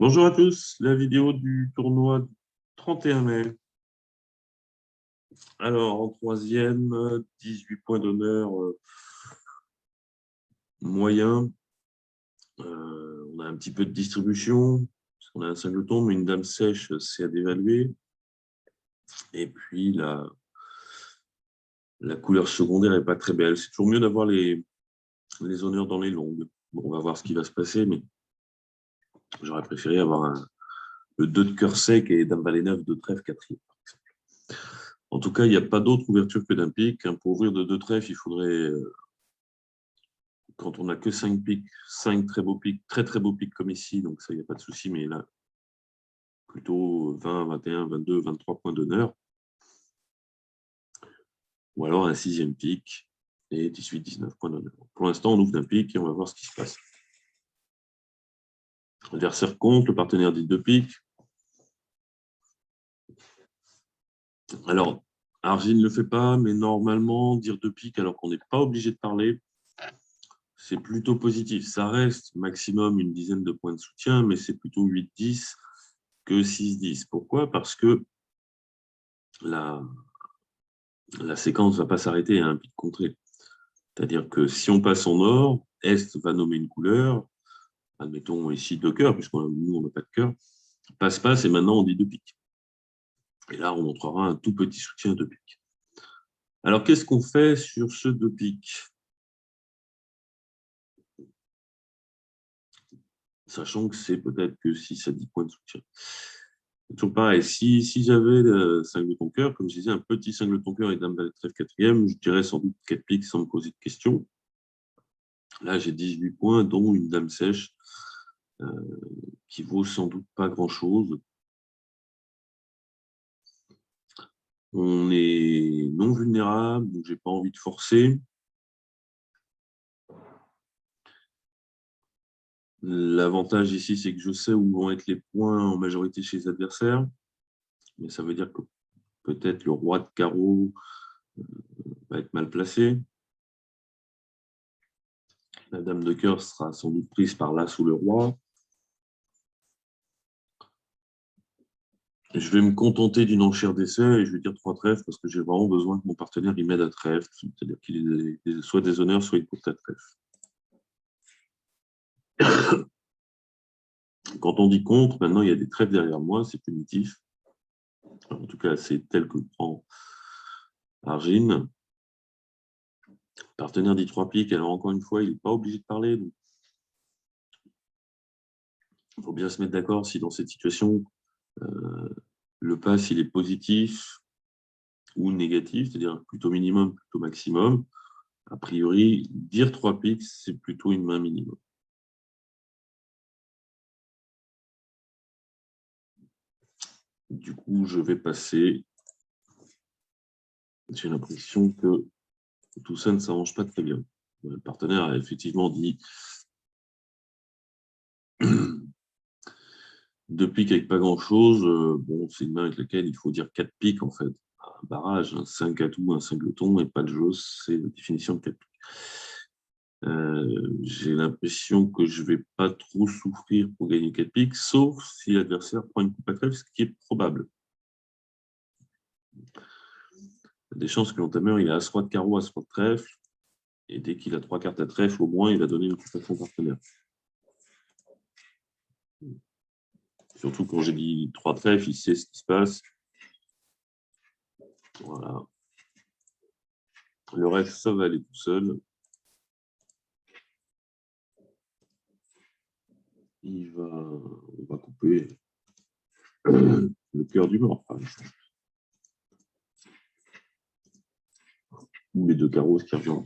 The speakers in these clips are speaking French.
Bonjour à tous, la vidéo du tournoi du 31 mai. Alors, en troisième, 18 points d'honneur moyen. On a un petit peu de distribution, parce qu'on a un singleton, mais une dame sèche, c'est à dévaluer. Et puis, la couleur secondaire n'est pas très belle. C'est toujours mieux d'avoir les honneurs dans les longues. Bon, on va voir ce qui va se passer, mais j'aurais préféré avoir le 2 de cœur sec et dame valet 9 de trèfle quatrième. En tout cas, il n'y a pas d'autre ouverture que d'un pic. Pour ouvrir de 2 trèfles, il faudrait, quand on n'a que 5 pics, 5 très beaux pics, très très beaux pics comme ici, donc ça, il n'y a pas de souci, mais là, plutôt 20, 21, 22, 23 points d'honneur. Ou alors un sixième pic et 18, 19 points d'honneur. Pour l'instant, on ouvre d'un pic et on va voir ce qui se passe. L'adversaire compte, le partenaire dit 2 pics. Alors, Argine ne le fait pas, mais normalement, dire 2 pics alors qu'on n'est pas obligé de parler, c'est plutôt positif. Ça reste maximum une dizaine de points de soutien, mais c'est plutôt 8-10 que 6-10. Pourquoi? Parce que la séquence ne va pas s'arrêter à un pic contré. C'est-à-dire que si on passe en or, Est va nommer une couleur, admettons ici 2 cœurs, puisque nous, on n'a pas de cœur, passe, et maintenant on dit 2 piques. Et là, on montrera un tout petit soutien de pique. Alors, qu'est-ce qu'on fait sur ce 2 piques? Sachant que c'est peut-être que 6 à 10 points de soutien. C'est toujours pareil, si j'avais le 5 de ton cœur, comme je disais, un petit 5 de ton cœur et dame valet trèfle quatrième, je dirais sans doute 4 piques sans me poser de questions. Là, j'ai 18 points, dont une dame sèche, qui vaut sans doute pas grand-chose. On est non vulnérable, donc j'ai pas envie de forcer. L'avantage ici, c'est que je sais où vont être les points en majorité chez les adversaires. Mais ça veut dire que peut-être le roi de carreau va être mal placé. La dame de cœur sera sans doute prise par là sous le roi. Je vais me contenter d'une enchère d'essai et je vais dire 3 trèfles parce que j'ai vraiment besoin que mon partenaire y m'aide à trèfle, c'est-à-dire qu'il ait soit des honneurs, soit une courte à trèfle. Quand on dit contre, maintenant il y a des trèfles derrière moi, c'est punitif. En tout cas, c'est tel que prend Argine. Partenaire dit 3 piques, alors encore une fois, il n'est pas obligé de parler. Il faut bien se mettre d'accord si dans cette situation, le pass il est positif ou négatif, c'est-à-dire plutôt minimum, plutôt maximum. A priori, dire 3 piques, c'est plutôt une main minimum. Du coup, je vais passer. J'ai l'impression que tout ça ne s'arrange pas très bien. Le partenaire a effectivement dit 2 piques avec pas grand-chose. Bon, c'est une main avec laquelle il faut dire 4 piques, en fait. Un barrage, un 5 atout, un singleton, et pas de jeu, c'est la définition de 4 piques. J'ai l'impression que je ne vais pas trop souffrir pour gagner 4 piques, sauf si l'adversaire prend une coupe à trèfle, ce qui est probable. Il y a des chances que l'entameur il a As-Roi de carreau, As-Roi de trèfle, et dès qu'il a 3 cartes à trèfle, au moins, il va donner une coupe à son partenaire. Surtout quand j'ai dit 3 trèfles, il sait ce qui se passe. Voilà. Le reste, ça va aller tout seul. On va couper le cœur du mort, par exemple. Ou les 2 carreaux, ce qui revient.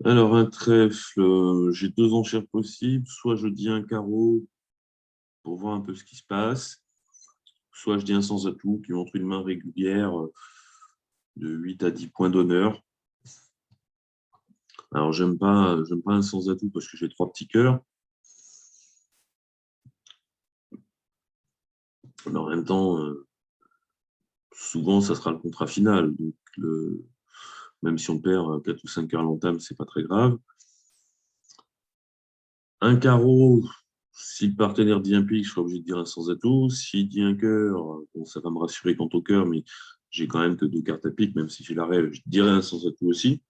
Alors, un trèfle, j'ai 2 enchères possibles. Soit je dis un carreau pour voir un peu ce qui se passe, soit je dis un sans atout qui montre une main régulière de 8 à 10 points d'honneur. Alors, j'aime pas un sans atout parce que j'ai 3 petits cœurs. Mais en même temps, souvent, ça sera le contrat final. Donc, même si on perd 4 ou 5 cœurs à l'entame, ce n'est pas très grave. Un carreau, si le partenaire dit un pique, je serai obligé de dire un sans atout. S'il dit un cœur, bon, ça va me rassurer quant au cœur, mais j'ai quand même que 2 cartes à pique, même si j'ai la rêve, je dirais un sans atout aussi.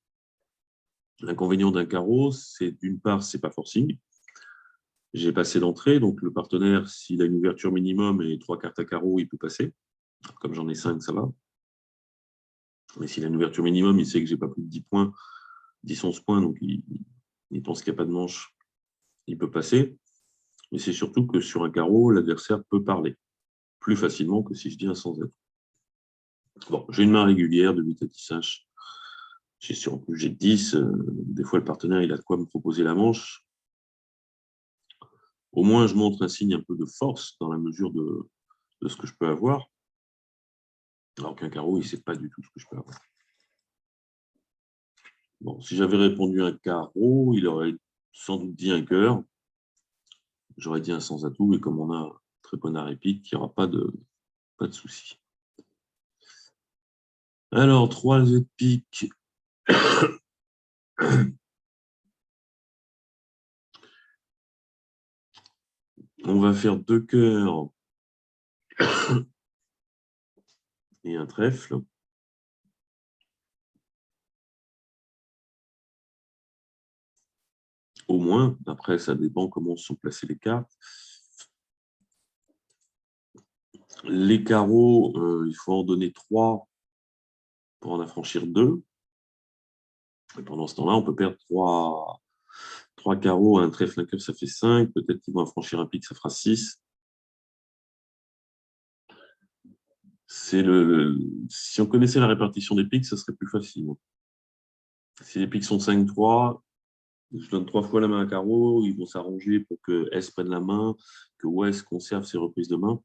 L'inconvénient d'un carreau, c'est d'une part, c'est pas forcing. J'ai passé d'entrée, donc le partenaire, s'il a une ouverture minimum et 3 cartes à carreau, il peut passer. Comme j'en ai 5, ça va. Mais s'il a une ouverture minimum, il sait que j'ai pas plus de 10 points, 10-11 points, donc il pense qu'il n'y a pas de manche, il peut passer. Mais c'est surtout que sur un carreau, l'adversaire peut parler plus facilement que si je dis un sans être. Bon, j'ai une main régulière de 8 à 10 H. En plus, j'ai 10. Des fois, le partenaire, il a de quoi me proposer la manche. Au moins, je montre un signe un peu de force dans la mesure de ce que je peux avoir. Alors qu'un carreau, il ne sait pas du tout ce que je peux avoir. Bon, si j'avais répondu un carreau, il aurait sans doute dit un cœur. J'aurais dit un sans atout, et comme on a un très bon arrêt pique, il n'y aura pas de souci. Alors, 3 de pique. On va faire 2 cœurs et un trèfle. Au moins, après, ça dépend comment sont placées les cartes. Les carreaux, il faut en donner 3 pour en affranchir 2. Et pendant ce temps-là, on peut perdre 3 carreaux, un trèfle, un cœur, ça fait 5. Peut-être qu'ils vont affranchir un pique, ça fera 6. Si on connaissait la répartition des piques, ça serait plus facile. Si les piques sont 5-3, je donne 3 fois la main à carreau, ils vont s'arranger pour que S prenne la main, que OS conserve ses reprises de main. En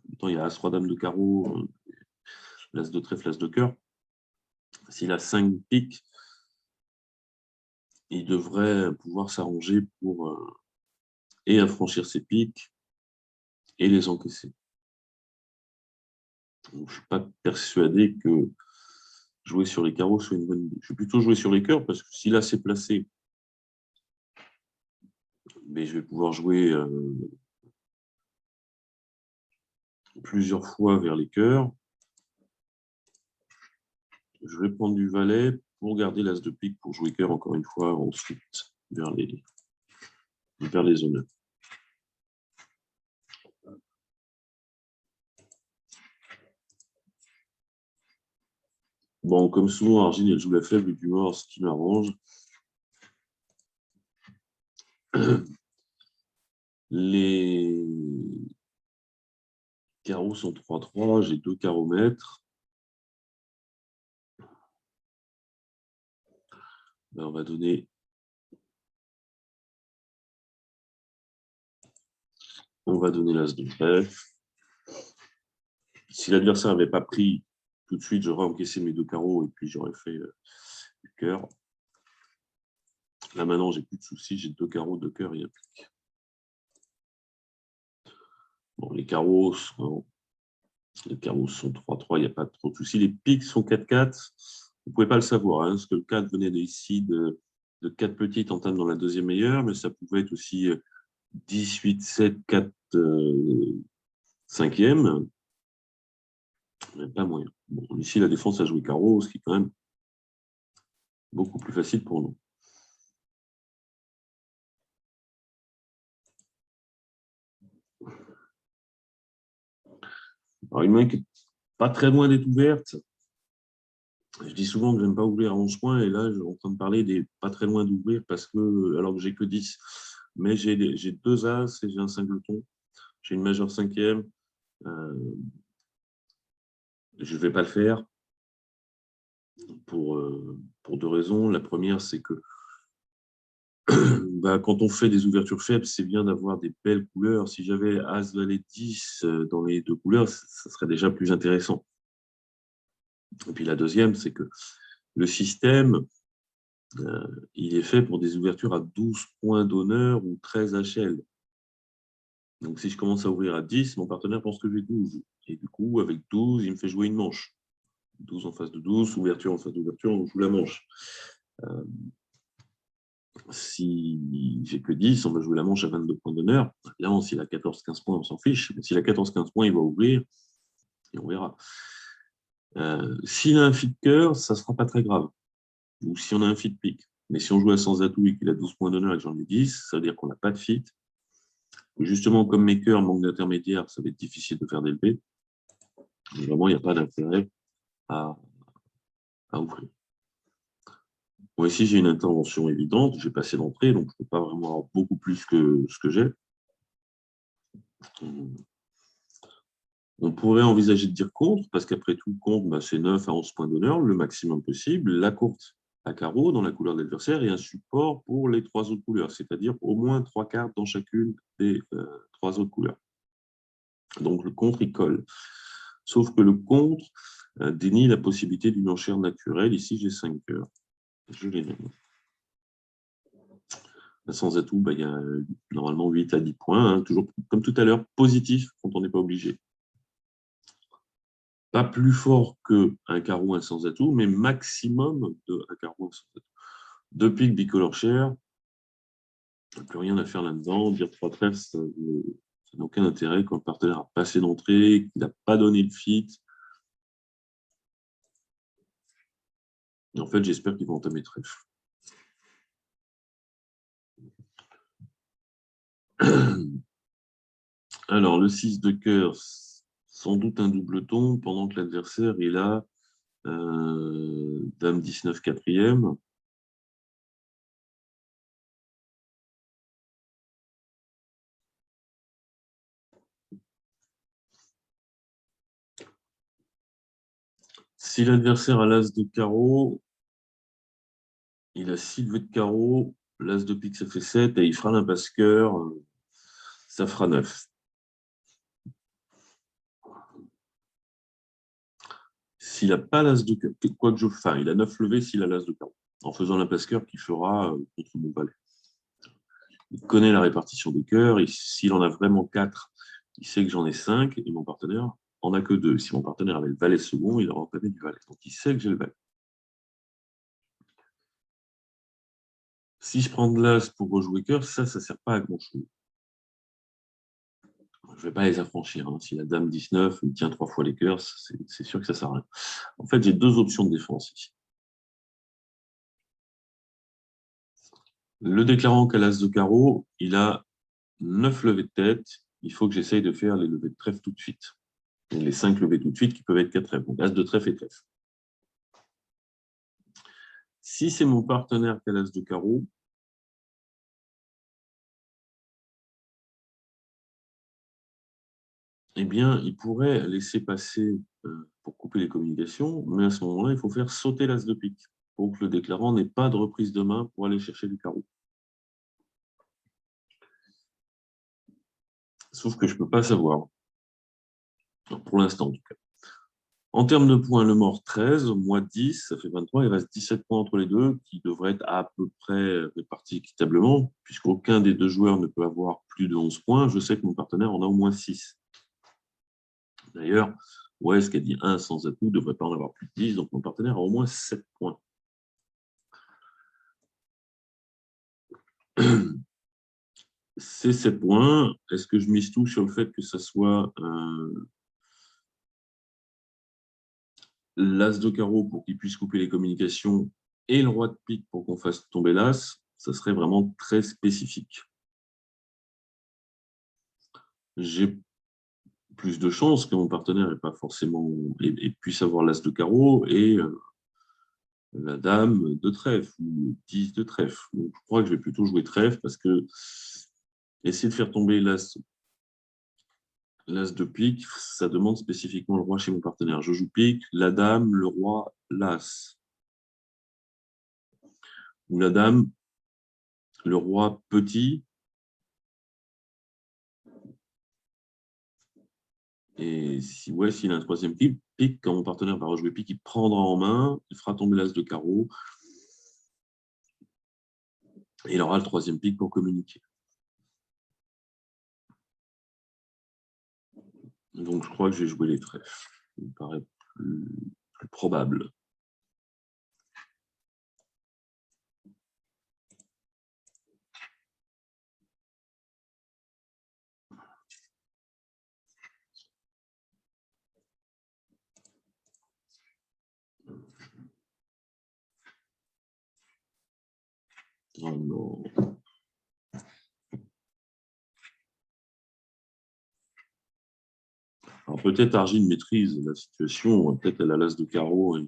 même temps, il y a As, 3 dames de carreau, l'As de trèfle, l'As de cœur. S'il a 5 piques, il devrait pouvoir s'arranger pour et affranchir ses piques et les encaisser. Donc, je ne suis pas persuadé que jouer sur les carreaux soit une bonne idée. Je vais plutôt jouer sur les cœurs parce que si là c'est placé, mais je vais pouvoir jouer plusieurs fois vers les cœurs. Je vais prendre du valet pour garder l'as de pique pour jouer cœur encore une fois ensuite vers les honneurs. Bon, comme souvent, Argine, elle joue la faible du mort, ce qui m'arrange. Les carreaux sont 3-3, j'ai 2 carreaux maîtres. Ben, on va donner l'as de trèfle. Si l'adversaire n'avait pas pris tout de suite, j'aurais encaissé mes 2 carreaux et puis j'aurais fait du cœur. Là maintenant, j'ai plus de soucis, j'ai 2 carreaux, 2 cœurs et un pique. Bon, les carreaux sont 3-3, il n'y a pas trop de soucis. Les piques sont 4-4. Vous ne pouvez pas le savoir, hein, parce que le 4 venait ici de 4 petites entame dans la deuxième meilleure, mais ça pouvait être aussi 18, 7, 4, 5e. Mais pas moyen. Bon, ici, la défense a joué carreau, ce qui est quand même beaucoup plus facile pour nous. Alors, une main qui n'est pas très loin d'être ouverte. Je dis souvent que je n'aime pas ouvrir à 11 points, et là, je suis en train de parler des pas très loin d'ouvrir, parce que, alors que j'ai que 10. Mais j'ai 2 As et j'ai un singleton. J'ai une majeure 5e. Je ne vais pas le faire pour 2 raisons. La première, c'est que quand on fait des ouvertures faibles, c'est bien d'avoir des belles couleurs. Si j'avais As, Valet, 10 dans les 2 couleurs, ça serait déjà plus intéressant. Et puis la deuxième, c'est que le système, il est fait pour des ouvertures à 12 points d'honneur ou 13 HL. Donc, si je commence à ouvrir à 10, mon partenaire pense que j'ai 12. Et du coup, avec 12, il me fait jouer une manche. 12 en face de 12, ouverture en face d'ouverture, on joue la manche. Si j'ai que 10, on va jouer la manche à 22 points d'honneur. Évidemment, s'il a 14-15 points, on s'en fiche. Mais s'il a 14-15 points, il va ouvrir et on verra. S'il a un fit de cœur, ça ne sera pas très grave. Ou si on a un fit de pique. Mais si on joue à sans atout et qu'il a 12 points d'honneur et que j'en ai 10, ça veut dire qu'on n'a pas de fit. Justement, comme mes cœurs manquent d'intermédiaire, ça va être difficile de faire d'élevé. Vraiment, il n'y a pas d'intérêt à ouvrir. Bon, ici, j'ai une intervention évidente. J'ai passé d'entrée, donc je ne peux pas vraiment avoir beaucoup plus que ce que j'ai. On pourrait envisager de dire contre, parce qu'après tout, contre, bah, c'est 9 à 11 points d'honneur, le maximum possible. La courte à carreau dans la couleur de l'adversaire et un support pour les 3 autres couleurs, c'est-à-dire au moins 3 cartes dans chacune des 3 autres couleurs. Donc le contre, il colle. Sauf que le contre dénie la possibilité d'une enchère naturelle. Ici, j'ai 5 cœurs. Je les nomme. Sans atout, bah, il y a normalement 8 à 10 points, hein, toujours comme tout à l'heure, positif quand on n'est pas obligé. Pas plus fort qu'un carreau, un sans atout, mais maximum d'un carreau, un sans atout. Deux piques bicolore cher, il n'y a plus rien à faire là-dedans. Dire 3 trèfles, ça n'a aucun intérêt quand le partenaire a passé d'entrée, qu'il n'a pas donné de fit. Et en fait, j'espère qu'ils vont entamer trèfle. Alors, le 6 de cœur, sans doute un double ton, pendant que l'adversaire, il a Dame 19 quatrième. Si l'adversaire a l'as de carreau, il a 6 levées de carreau, l'as de pique, ça fait 7, et il fera l'impasse-cœur, ça fera 9. S'il n'a pas l'as de cœur, quoi que je fasse, il a 9 levées s'il a l'as de carreau, en faisant l'impasse-cœur qu'il fera contre mon valet. Il connaît la répartition des cœurs, et s'il en a vraiment 4, il sait que j'en ai 5, et mon partenaire en a que 2. Si mon partenaire avait le valet second, il aurait entamé du valet. Donc il sait que j'ai le valet. Si je prends de l'as pour rejouer cœur, ça ne sert pas à grand-chose. Je ne vais pas les affranchir. Hein. Si la dame 19 me tient 3 fois les cœurs, c'est sûr que ça ne sert à rien. En fait, j'ai 2 options de défense ici. Le déclarant qu'a l'as de carreau, il a 9 levées de tête. Il faut que j'essaye de faire les levées de trèfle tout de suite. Et les 5 levées tout de suite qui peuvent être 4 trèfles. Donc, as de trèfle et trèfle. Si c'est mon partenaire qui a l'as de carreau, eh bien, il pourrait laisser passer pour couper les communications, mais à ce moment-là, il faut faire sauter l'as de pique pour que le déclarant n'ait pas de reprise de main pour aller chercher du carreau. Sauf que je ne peux pas savoir, pour l'instant en tout cas. En termes de points, le mort 13, moi 10, ça fait 23, il reste 17 points entre les deux, qui devraient être à peu près répartis équitablement, puisqu'aucun des deux joueurs ne peut avoir plus de 11 points. Je sais que mon partenaire en a au moins 6. D'ailleurs, ouais, ce qu'a dit 1 sans atout ne devrait pas en avoir plus de 10, donc mon partenaire a au moins 7 points. Ces 7 points, est-ce que je mise tout sur le fait que ce soit l'as de carreau pour qu'il puisse couper les communications et le roi de pique pour qu'on fasse tomber l'as? Ça serait vraiment très spécifique. J'ai plus de chances que mon partenaire n'ait pas forcément et puisse avoir l'as de carreau et la dame de trèfle ou 10 de trèfle. Donc, je crois que je vais plutôt jouer trèfle parce que essayer de faire tomber l'as de pique, ça demande spécifiquement le roi chez mon partenaire. Je joue pique, la dame, le roi, l'as. Ou la dame, le roi petit. Et si, ouais, s'il a un troisième pique, quand mon partenaire va rejouer pique, il prendra en main, il fera tomber l'as de carreau. Et il aura le troisième pique pour communiquer. Donc, je crois que j'ai joué les trèfles. Ça me paraît plus probable. Oh non. Alors, peut-être Argile maîtrise la situation. Peut-être elle a l'as de carreau et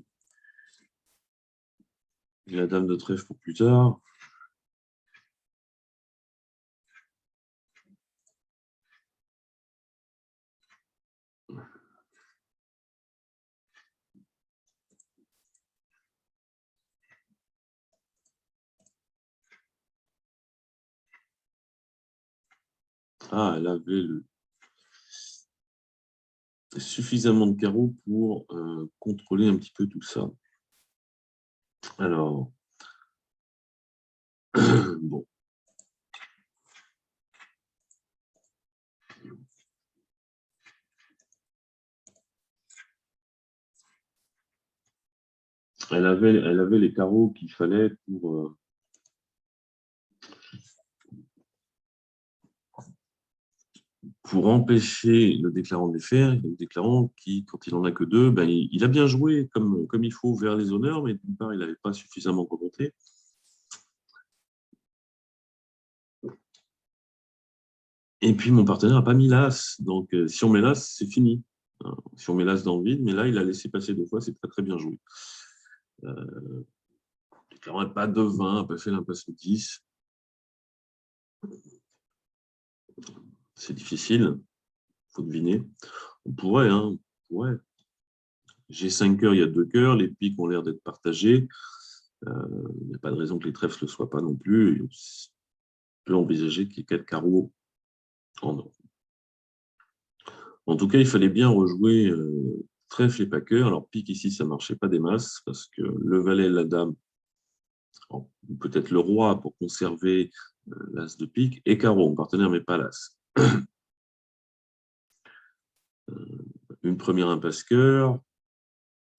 la dame de trèfle pour plus tard. Ah, elle avait suffisamment de carreaux pour contrôler un petit peu tout ça. Alors, bon. Elle avait les carreaux qu'il fallait pour empêcher le déclarant de les faire. Le déclarant qui, quand il n'en a que deux, ben, il a bien joué comme il faut vers les honneurs, mais d'une part, il n'avait pas suffisamment remonté. Et puis, mon partenaire n'a pas mis l'as. Donc, si on met l'as, c'est fini. Si on met l'as dans le vide, mais là, il a laissé passer deux fois, c'est très, très bien joué. Le déclarant n'a pas de 20, n'a pas fait l'impasse de 10. C'est difficile, il faut deviner. On pourrait, hein, on pourrait. J'ai 5 cœurs, il y a 2 cœurs, les piques ont l'air d'être partagés. Il n'y a pas de raison que les trèfles ne le soient pas non plus. On peut envisager qu'il y ait 4 carreaux en or. En tout cas, il fallait bien rejouer trèfle et pas cœur. Alors, pique ici, ça ne marchait pas des masses, parce que le valet et la dame, peut-être le roi pour conserver l'as de pique, et carreau, mon partenaire ne met pas l'as. Une première impasse cœur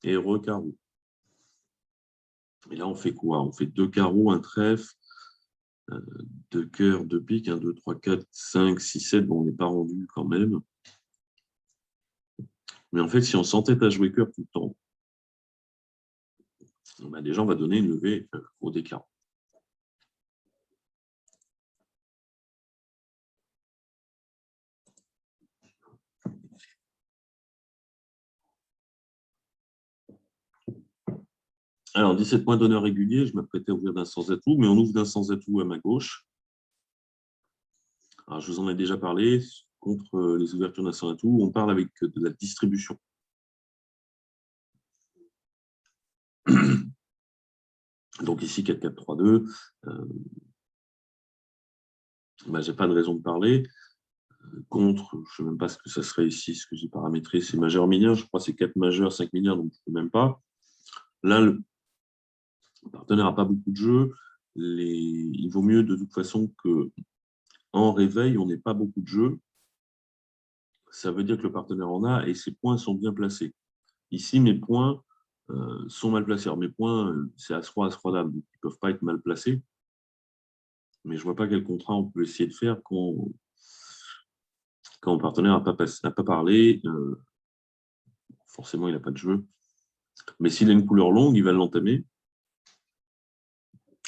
et recarreau. Et là, on fait quoi? On fait 2 carreaux, un trèfle, 2 cœurs, 2 piques, 1, 2, 3, 4, 5, 6, 7. Bon, on n'est pas rendu quand même. Mais en fait, si on s'entête à jouer cœur tout le temps, ben déjà, on va donner une levée au déclarant. Alors, 17 points d'honneur régulier, je m'apprêtais à ouvrir d'un sans atout, mais on ouvre d'un sans atout à ma gauche. Alors, je vous en ai déjà parlé, contre les ouvertures d'un sans atout, on parle avec de la distribution. Donc ici, 4, 4, 3, 2. Ben, je n'ai pas de raison de parler. Contre, je ne sais même pas ce que ça serait ici, ce que j'ai paramétré, c'est majeur mineur, je crois que c'est 4 majeurs, 5 mineurs, donc je ne peux même pas. Là, le partenaire n'a pas beaucoup de jeux. Il vaut mieux de toute façon qu'en réveil, on n'ait pas beaucoup de jeux. Ça veut dire que le partenaire en a et ses points sont bien placés. Ici, mes points sont mal placés. Alors, mes points, c'est As-Roi, As-Roi, Dame, donc ils ne peuvent pas être mal placés. Mais je ne vois pas quel contrat on peut essayer de faire quand le partenaire n'a pas parlé. Forcément, il n'a pas de jeu. Mais s'il a une couleur longue, il va l'entamer.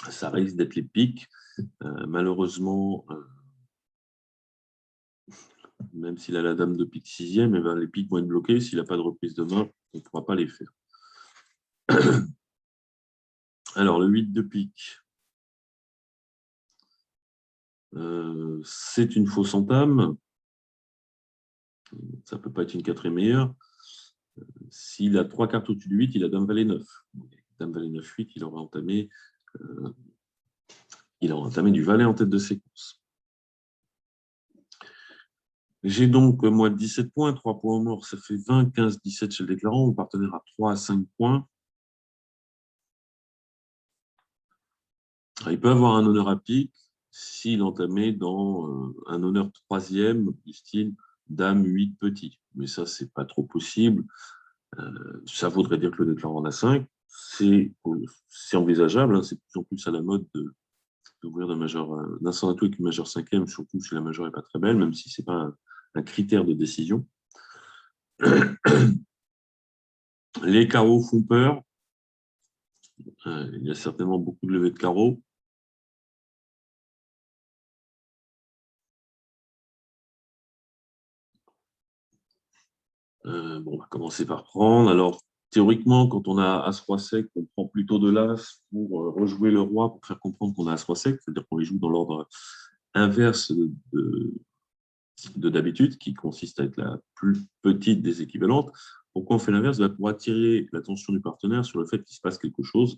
Ça risque d'être les piques. Malheureusement, même s'il a la dame de pique sixième, eh ben, les piques vont être bloquées. S'il n'a pas de reprise de main, on ne pourra pas les faire. Alors, le 8 de pique, c'est une fausse entame. Ça ne peut pas être une quatrième meilleure. S'il a 3 cartes au-dessus du 8, il a dame valet 9. Dame valet 9, 8, il aura entamé du valet en tête de séquence. J'ai donc, moi, 17 points, 3 points au mort, ça fait 20, 15, 17 chez le déclarant. Mon partenaire a 3 à 5 points. Il peut avoir un honneur à pique s'il entamait dans un honneur troisième, du style dame 8 petit. Mais ça, c'est pas trop possible. Ça voudrait dire que le déclarant en a 5. C'est envisageable, hein, c'est de plus en plus à la mode d'ouvrir d'un sans atout avec une majeure cinquième, surtout si la majeure n'est pas très belle, même si ce n'est pas un critère de décision. Les carreaux font peur. Il y a certainement beaucoup de levées de carreaux. Bon, on va commencer par prendre. Alors, théoriquement, quand on a As-Roi sec, on prend plutôt de l'As pour rejouer le Roi, pour faire comprendre qu'on a As-Roi sec, c'est-à-dire qu'on les joue dans l'ordre inverse de d'habitude, qui consiste à être la plus petite des équivalentes. Pourquoi on fait l'inverse? Pour attirer l'attention du partenaire sur le fait qu'il se passe quelque chose.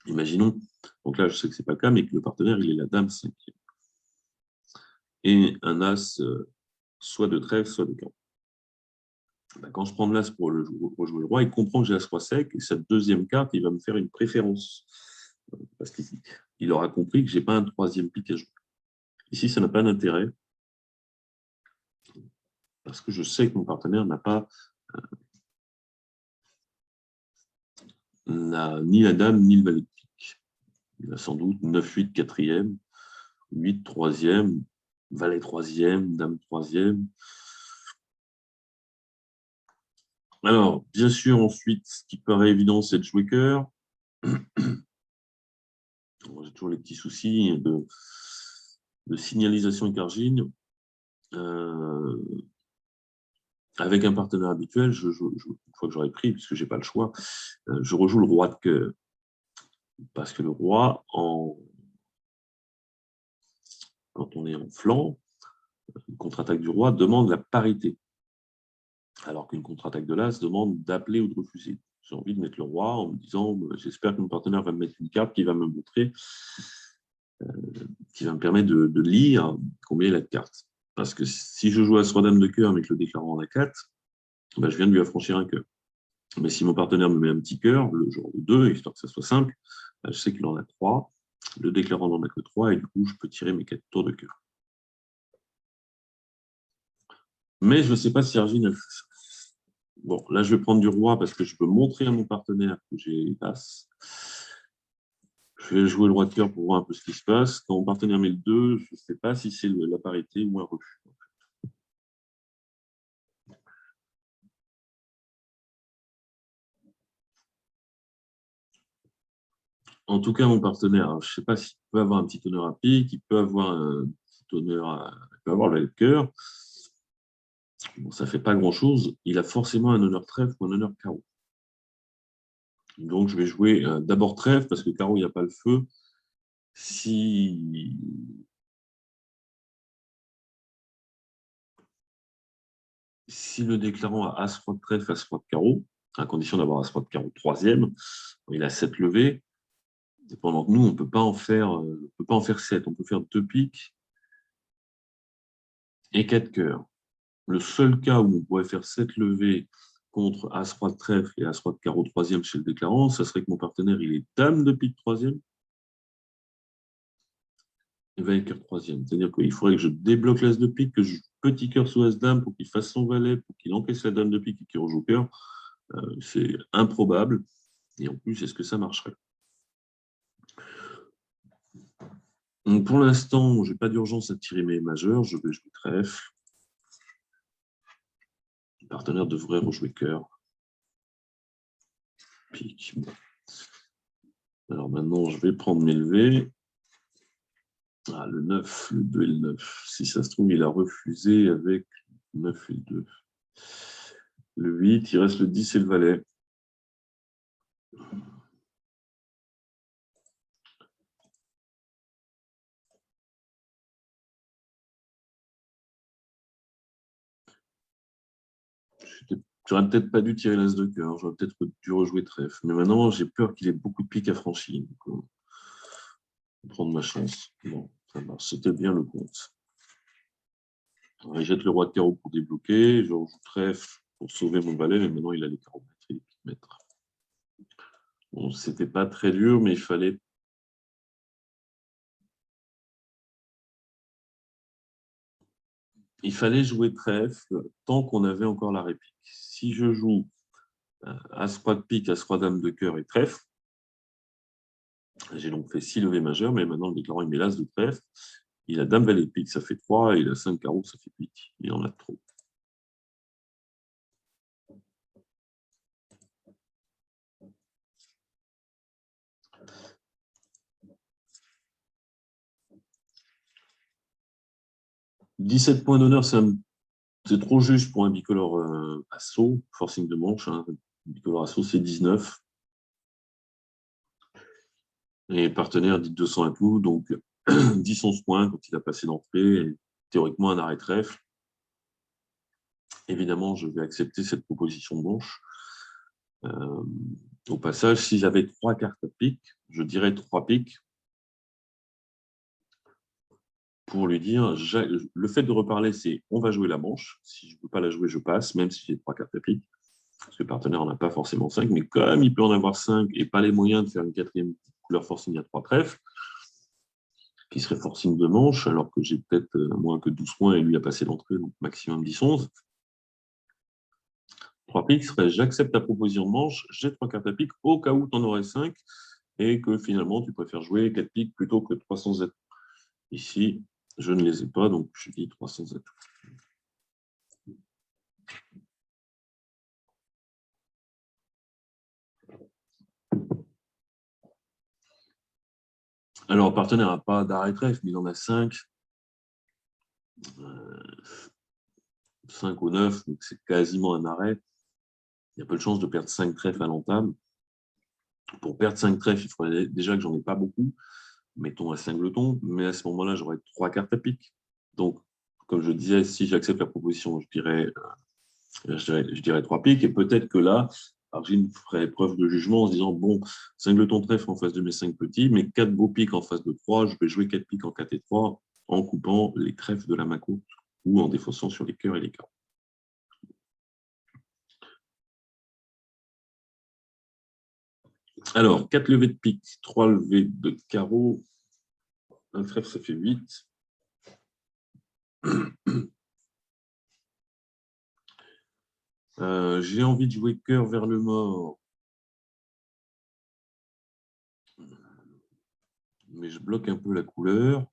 Imaginons, donc là je sais que ce n'est pas le cas, mais que le partenaire il est la dame cinquième. Et un As soit de trèfle, soit de carreau. Quand je prends de l'As pour rejouer le Roi, il comprend que j'ai As-Roi sec, et cette deuxième carte, il va me faire une préférence. Parce qu'il aura compris que je n'ai pas un troisième pic à jouer. Ici, ça n'a pas d'intérêt, parce que je sais que mon partenaire n'a pas ni la dame, ni le valet de pique. Il a sans doute 9-8 quatrième, 8 troisième, valet troisième, dame troisième. Alors, bien sûr, ensuite, ce qui paraît évident, c'est de jouer cœur. J'ai toujours les petits soucis de signalisation écargine. Avec un partenaire habituel, une fois que j'aurai pris, puisque je n'ai pas le choix, je rejoue le roi de cœur. Parce que le roi, quand on est en flanc, une contre-attaque du roi demande la parité. Alors qu'une contre-attaque de l'as demande d'appeler ou de refuser. J'ai envie de mettre le roi en me disant j'espère que mon partenaire va me mettre une carte qui va me montrer, qui va me permettre de lire combien il a de cartes. Parce que si je joue à roi dame de cœur mais que le déclarant en a 4, je viens de lui affranchir un cœur. Mais si mon partenaire me met un petit cœur, le genre de 2, histoire que ça soit simple, je sais qu'il en a 3, le déclarant n'en a que 3, et du coup, je peux tirer mes 4 tours de cœur. Mais je ne sais pas si Argine a fait ça. Bon, là, je vais prendre du roi parce que je peux montrer à mon partenaire que j'ai As. Je vais jouer le roi de cœur pour voir un peu ce qui se passe. Quand mon partenaire met le 2, je ne sais pas si c'est la parité ou un refus. En tout cas, mon partenaire, je ne sais pas s'il peut avoir un petit honneur à pique, il peut avoir un petit honneur il peut avoir le cœur. Bon, ça ne fait pas grand-chose. Il a forcément un honneur trèfle ou un honneur carreau. Donc, je vais jouer d'abord trèfle parce que carreau, il n'y a pas le feu. Si le déclarant a As-Roi de trèfle, As-Roi de carreau, à condition d'avoir As-Roi de carreau troisième, il a 7 levées. Et pendant que nous, on ne peut pas en faire 7. On peut faire 2 piques et 4 cœurs. Le seul cas où on pourrait faire 7 levées contre As-Roi de trèfle et As-Roi de carreau troisième chez le déclarant, ça serait que mon partenaire, il est dame de pique troisième et valet cœur troisième. C'est-à-dire qu'il faudrait que je débloque l'as de pique, que je joue petit cœur sous as-dame pour qu'il fasse son valet, pour qu'il encaisse la dame de pique et qu'il rejoue cœur. C'est improbable. Et en plus, est-ce que ça marcherait? Donc pour l'instant, je n'ai pas d'urgence à tirer mes majeurs. Je vais jouer trèfle. Le partenaire devrait rejouer cœur. Pique. Alors maintenant, je vais prendre mes levées. Ah, le 9, le 2 et le 9. Si ça se trouve, il a refusé avec le 9 et le 2. Le 8, il reste le 10 et le valet. J'aurais peut-être pas dû tirer l'as de cœur. J'aurais peut-être dû rejouer trèfle. Mais maintenant, j'ai peur qu'il ait beaucoup de piques à franchir. Donc, on va prendre ma chance. Bon, ça marche. C'était bien le compte. Il jette le roi de carreau pour débloquer. Je rejoue trèfle pour sauver mon valet. Mais maintenant, il a les carreaux et les piques maîtres. Bon, c'était pas très dur, mais il fallait. il fallait jouer trèfle tant qu'on avait encore la réplique. Si je joue As-Roi de pique, As-Roi Dame de cœur et trèfle, j'ai donc fait 6 levées majeures, mais maintenant le déclarant il met l'As de trèfle. Il a Dame Valet de pique, ça fait 3, et il a 5 carreaux, ça fait 8. Il en a trop. « 17 points d'honneur, c'est trop juste pour un bicolore assaut, forcing de manche. Hein. Bicolore assaut, c'est 19. Et partenaire dit 200 à tout, donc 10-11 points quand il a passé d'entrée, et théoriquement un arrêt trèfle. Évidemment, je vais accepter cette proposition de manche. Au passage, si j'avais 3 cartes à pique, je dirais 3 piques pour lui dire, le fait de reparler, c'est on va jouer la manche. Si je ne peux pas la jouer, je passe, même si j'ai 3 cartes à pique. Parce que le partenaire n'en a pas forcément 5, mais comme il peut en avoir 5 et pas les moyens de faire une quatrième couleur forcing à 3 trèfles, qui serait forcing de manche, alors que j'ai peut-être moins que 12 points et lui a passé l'entrée, donc maximum 10-11. 3 piques serait j'accepte ta proposition de manche, j'ai 3 cartes à pique, au cas où tu en aurais 5, et que finalement tu préfères jouer 4 piques plutôt que 300 Z. Ici, je ne les ai pas, donc je dis 300 Z. Alors, le partenaire n'a pas d'arrêt trèfle, mais il en a 5. 5 ou 9, donc c'est quasiment un arrêt. Il y a peu de chances de perdre 5 trèfles à l'entame. Pour perdre 5 trèfles, il faudrait déjà que j'en ai pas beaucoup, mettons à singleton, mais à ce moment-là, j'aurais 3 cartes à pique. Donc, comme je disais, si j'accepte la proposition, je dirais 3 piques, et peut-être que là, Argine ferait preuve de jugement en se disant, bon, singleton trèfle en face de mes 5 petits, mais 4 beaux piques en face de 3, je vais jouer 4 piques en 4 et 3 en coupant les trèfles de la main courte ou en défaussant sur les cœurs et les carreaux. Alors, 4 levées de pique, 3 levées de carreau, un trèfle, ça fait 8. J'ai envie de jouer cœur vers le mort, mais je bloque un peu la couleur.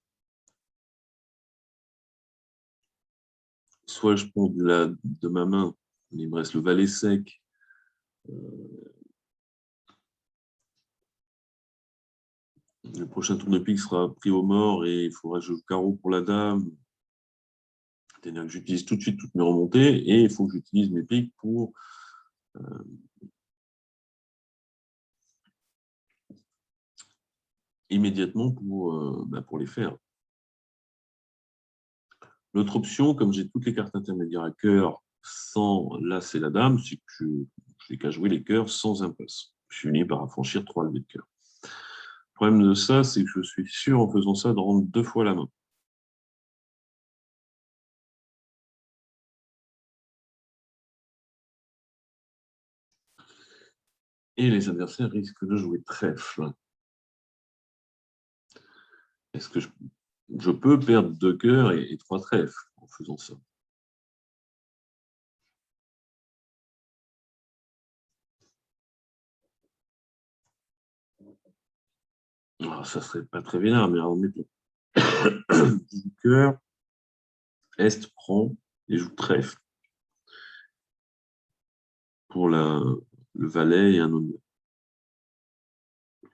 Soit je prends de ma main, il me reste le valet sec. Le prochain tour de pique sera pris au mort et il faudra que je joue carreau pour la dame. C'est-à-dire que j'utilise tout de suite toutes mes remontées et il faut que j'utilise mes piques pour immédiatement pour les faire. L'autre option, comme j'ai toutes les cartes intermédiaires à cœur sans l'as et la dame, c'est que je n'ai qu'à jouer les cœurs sans impasse. Je finis par affranchir 3 levées de cœur. Le problème de ça, c'est que je suis sûr en faisant ça de rendre 2 fois la main. Et les adversaires risquent de jouer trèfle. Est-ce que je peux perdre 2 cœurs et 3 trèfles en faisant ça? Alors, ça serait pas très bien, mais alors mettons 10 cœurs, Est prend et joue trèfle pour le valet et un honneur.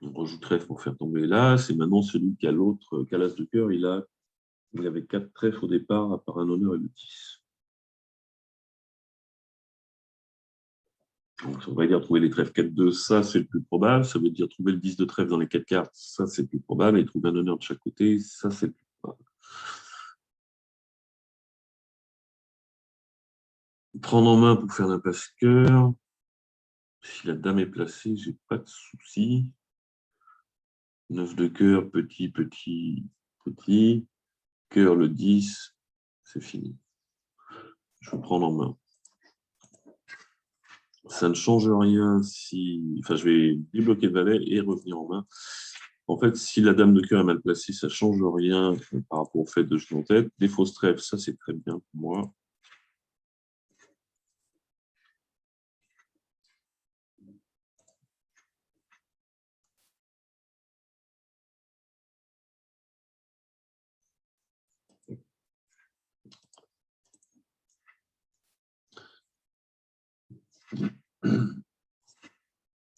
On rejoue trèfle pour faire tomber l'as, et maintenant celui qui a l'autre, qui a l'as de cœur, il avait 4 trèfles au départ, à part un honneur et le 10. Donc, on va dire trouver les trèfles 4-2, ça c'est le plus probable. Ça veut dire trouver le 10 de trèfle dans les 4 cartes, ça c'est le plus probable. Et trouver un honneur de chaque côté, ça c'est le plus probable. Prendre en main pour faire l'impasse cœur. Si la dame est placée, j'ai pas de souci. 9 de cœur, petit, petit, petit. Cœur, le 10, c'est fini. Je vais prendre en main. Ça ne change rien si... Enfin, je vais débloquer le valet et revenir en main En fait, si la dame de cœur est mal placée, ça ne change rien par rapport au fait de jeter en tête. Des fausses trèfles, ça c'est très bien pour moi.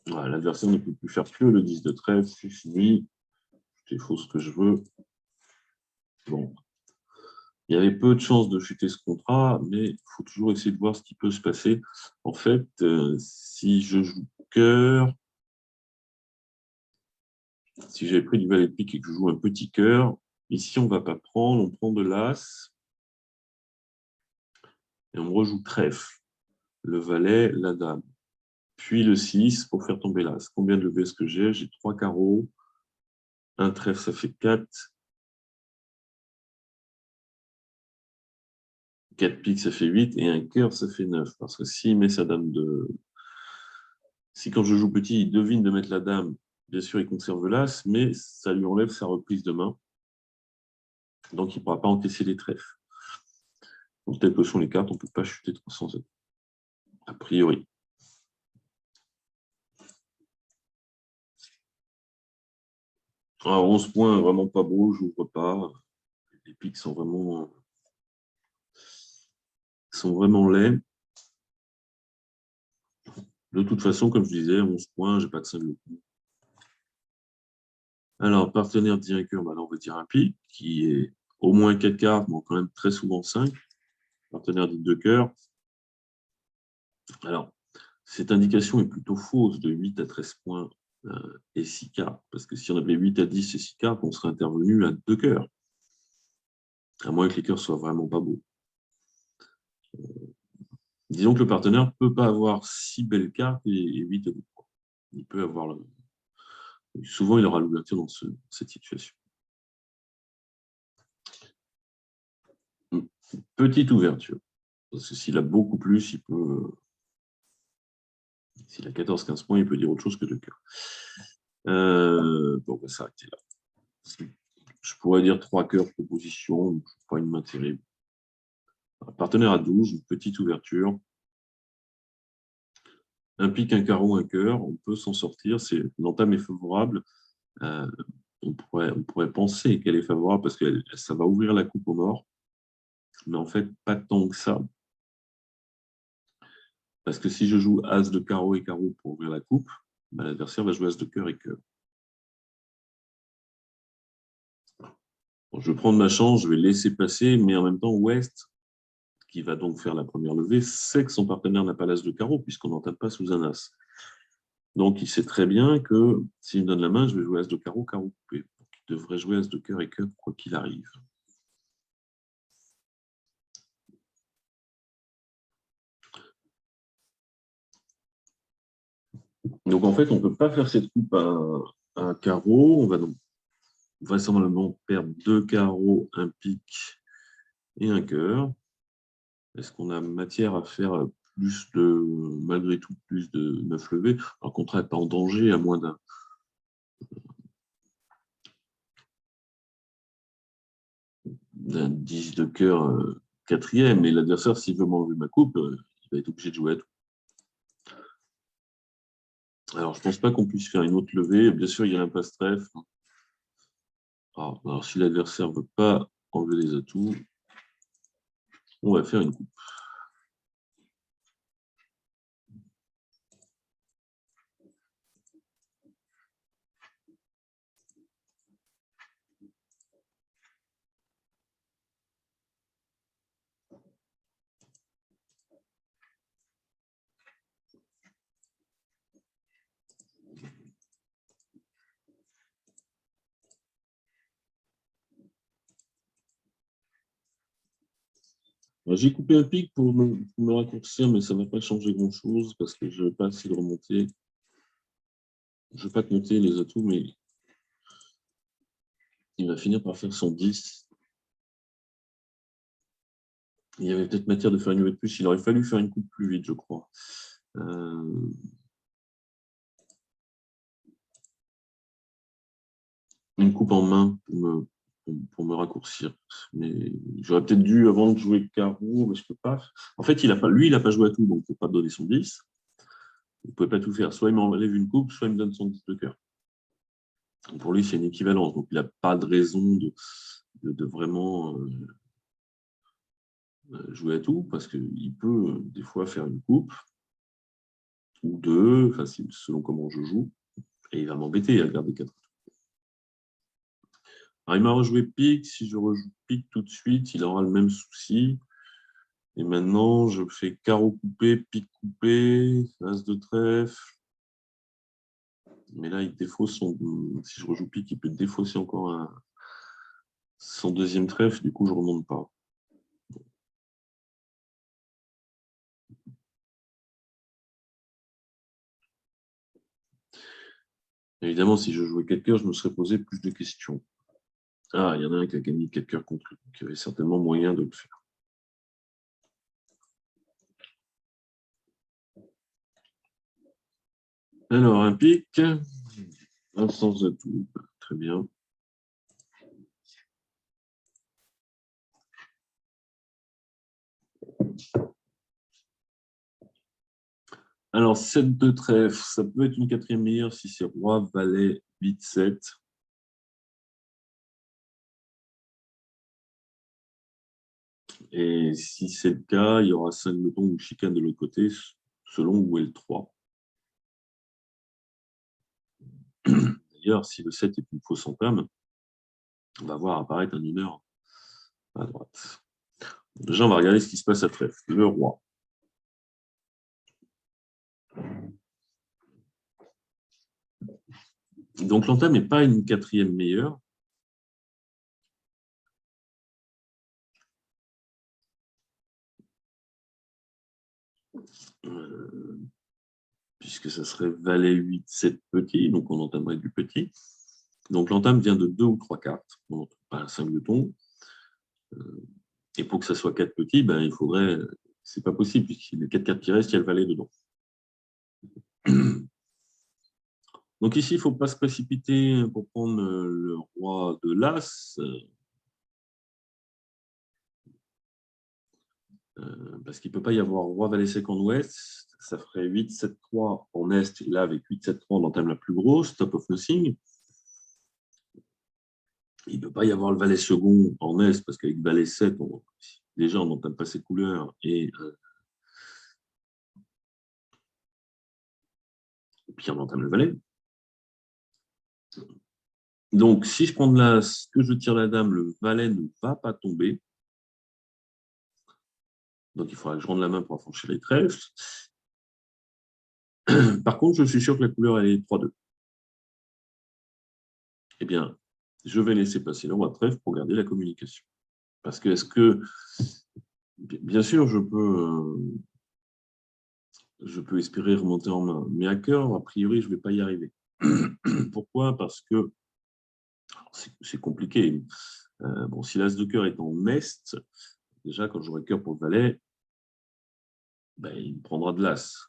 Voilà, l'adversaire ne peut plus faire que le 10 de trèfle, c'est fini. C'est faux ce que je veux. Bon. Il y avait peu de chances de chuter ce contrat, mais il faut toujours essayer de voir ce qui peut se passer. En fait, si je joue cœur, si j'avais pris du valet de pique et que je joue un petit cœur, ici on ne va pas prendre, on prend de l'as et on rejoue trèfle. Le valet, la dame. Puis le 6 pour faire tomber l'as. Combien de levées est-ce que j'ai? J'ai 3 carreaux. Un trèfle, ça fait 4. 4 piques, ça fait 8. Et un cœur, ça fait 9. Parce que s'il met sa dame de... Si quand je joue petit, il devine de mettre la dame, bien sûr, il conserve l'as, mais ça lui enlève sa reprise de main. Donc, il ne pourra pas encaisser les trèfles. Donc, telles que sont les cartes, on ne peut pas chuter 300 Z. A priori. Alors, 11 points, vraiment pas beau, je n'ouvre pas. Les pics sont vraiment laids. De toute façon, comme je disais, 11 points, je n'ai pas de 5 de coup. Alors, partenaire directeur, bah là, on va dire un pic, qui est au moins 4 cartes, mais quand même très souvent 5. Partenaire dit de cœur. Alors, cette indication est plutôt fausse de 8 à 13 points et 6 cartes. Parce que si on avait 8 à 10 et 6 cartes, on serait intervenu à 2 cœurs. À moins que les cœurs soient vraiment pas beaux. Disons que le partenaire ne peut pas avoir 6 belles cartes et 8 à 10 points. Il peut avoir... Souvent, il aura l'ouverture dans cette situation. Petite ouverture. Parce que s'il a beaucoup plus, il peut... S'il a 14-15 points, il peut dire autre chose que 2 cœurs. Bon, on va s'arrêter là. Je pourrais dire 3 cœurs proposition, pas une main terrible. Partenaire à 12, une petite ouverture. Un pic, un carreau, un cœur, on peut s'en sortir. L'entame est favorable. On pourrait penser qu'elle est favorable parce que ça va ouvrir la coupe au mort. Mais en fait, pas tant que ça. Parce que si je joue as de carreau et carreau pour ouvrir la coupe, bah, l'adversaire va jouer as de cœur et cœur. Bon, je vais prendre ma chance, je vais laisser passer, mais en même temps, West, qui va donc faire la première levée, sait que son partenaire n'a pas l'as de carreau, puisqu'on n'entame pas sous un as. Donc, il sait très bien que s'il me donne la main, je vais jouer as de carreau, carreau coupé. Donc, il devrait jouer as de cœur et cœur, quoi qu'il arrive. Donc, en fait, on ne peut pas faire cette coupe à un carreau. On va donc vraisemblablement perdre 2 carreaux, un pic et un cœur. Est-ce qu'on a matière à faire malgré tout, plus de 9 levées? Alors, contrat n'est pas en danger, à moins d'un 10 de cœur quatrième. Et l'adversaire, s'il veut m'enlever ma coupe, il va être obligé de jouer à tout. Alors, je ne pense pas qu'on puisse faire une autre levée. Bien sûr, il y a l'impasse trèfle. Alors, si l'adversaire ne veut pas enlever les atouts, on va faire une coupe. J'ai coupé un pic pour me raccourcir, mais ça ne va pas changer grand-chose parce que je ne vais pas essayer de remonter. Je ne vais pas compter les atouts, mais il va finir par faire son 10. Il y avait peut-être matière de faire une levée de plus. Il aurait fallu faire une coupe plus vite, je crois. une coupe en main pour me raccourcir. Mais j'aurais peut-être dû, avant de jouer carreau, mais je peux pas. En fait, lui, il n'a pas joué à tout, donc il ne peut pas donner son 10. Il ne pouvait pas tout faire. Soit il m'enlève une coupe, soit il me donne son 10 de cœur. Pour lui, c'est une équivalence. Donc, il n'a pas de raison de vraiment jouer à tout, parce qu'il peut des fois faire une coupe ou deux, enfin, selon comment je joue, et il va m'embêter à garder 4. Alors, il m'a rejoué pique. Si je rejoue pique tout de suite, il aura le même souci. Et maintenant, je fais carreau coupé, pique coupé, as de trèfle. Mais là, il défausse si je rejoue pique, il peut défausser encore son deuxième trèfle. Du coup, je ne remonte pas. Évidemment, si je jouais 4 cœurs, je me serais posé plus de questions. Ah, il y en a un qui a gagné 4 cœurs contre lui. Donc il y avait certainement moyen de le faire. Alors, un pic, un sans atout. Très bien. Alors, 7 de trèfle, ça peut être une quatrième meilleure si c'est roi, valet, 8, 7. Et si c'est le cas, il y aura 5 boutons ou chicane de l'autre côté, selon où est le 3. D'ailleurs, si le 7 est une fausse entame, on va voir apparaître un mineur à droite. Déjà, on va regarder ce qui se passe à trèfle. Le roi. Donc, l'entame n'est pas une quatrième meilleure. Puisque ça serait valet 8, 7 petit, donc on entamerait du petit. Donc l'entame vient de 2 ou 3 cartes, pas 5 jetons. Et pour que ça soit 4 petits, ben, il faudrait. C'est pas possible, puisqu'il y a les 4 cartes qui restent, il y a le valet dedans. Donc ici, il ne faut pas se précipiter pour prendre le roi de l'As, parce qu'il ne peut pas y avoir roi valet sec en ouest. Ça ferait 8, 7, 3 en est, et là, avec 8, 7, 3, on entame la plus grosse, top of nothing. Il ne peut pas y avoir le valet second en est, parce qu'avec valet 7, déjà, on n'entame pas ses couleurs, et puis on entame le valet. Donc, si je prends de l'as, que je tire la dame, le valet ne va pas tomber. Donc, il faudra que je rende la main pour affranchir les trèfles. Par contre, je suis sûr que la couleur elle est 3-2. Eh bien, je vais laisser passer le roi de trèfle pour garder la communication. Parce que, bien sûr, je peux espérer remonter en main. Mais à cœur, a priori, je ne vais pas y arriver. Pourquoi? Parce que c'est compliqué. Bon, si l'as de cœur est en est, déjà, quand j'aurai cœur pour le valet, ben, il prendra de l'as.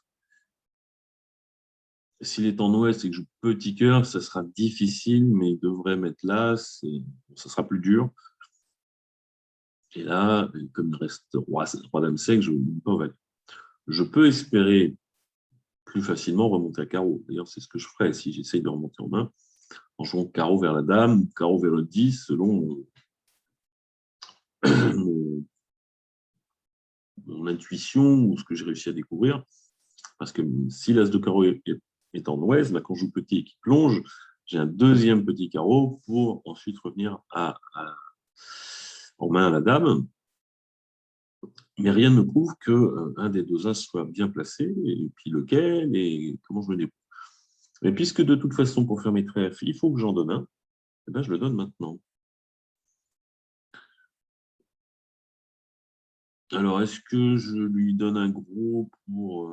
S'il est en ouest et que je joue petit cœur, ça sera difficile, mais il devrait mettre l'as, et ça sera plus dur. Et là, comme il reste roi, dame sec, je ne joue pas au valet. Je peux espérer plus facilement remonter à carreau. D'ailleurs, c'est ce que je ferais si j'essaye de remonter en main, en jouant carreau vers la dame, carreau vers le 10, selon mon intuition ou ce que j'ai réussi à découvrir. Parce que si l'as de carreau est en ouest, là, quand je joue petit et qui plonge, j'ai un deuxième petit carreau pour ensuite revenir en main à la dame. Mais rien ne prouve qu'un des deux as soit bien placé, et puis lequel, et comment je me débrouille. Mais puisque de toute façon, pour faire mes trèfles, il faut que j'en donne un, eh bien, je le donne maintenant. Alors, est-ce que je lui donne un gros pour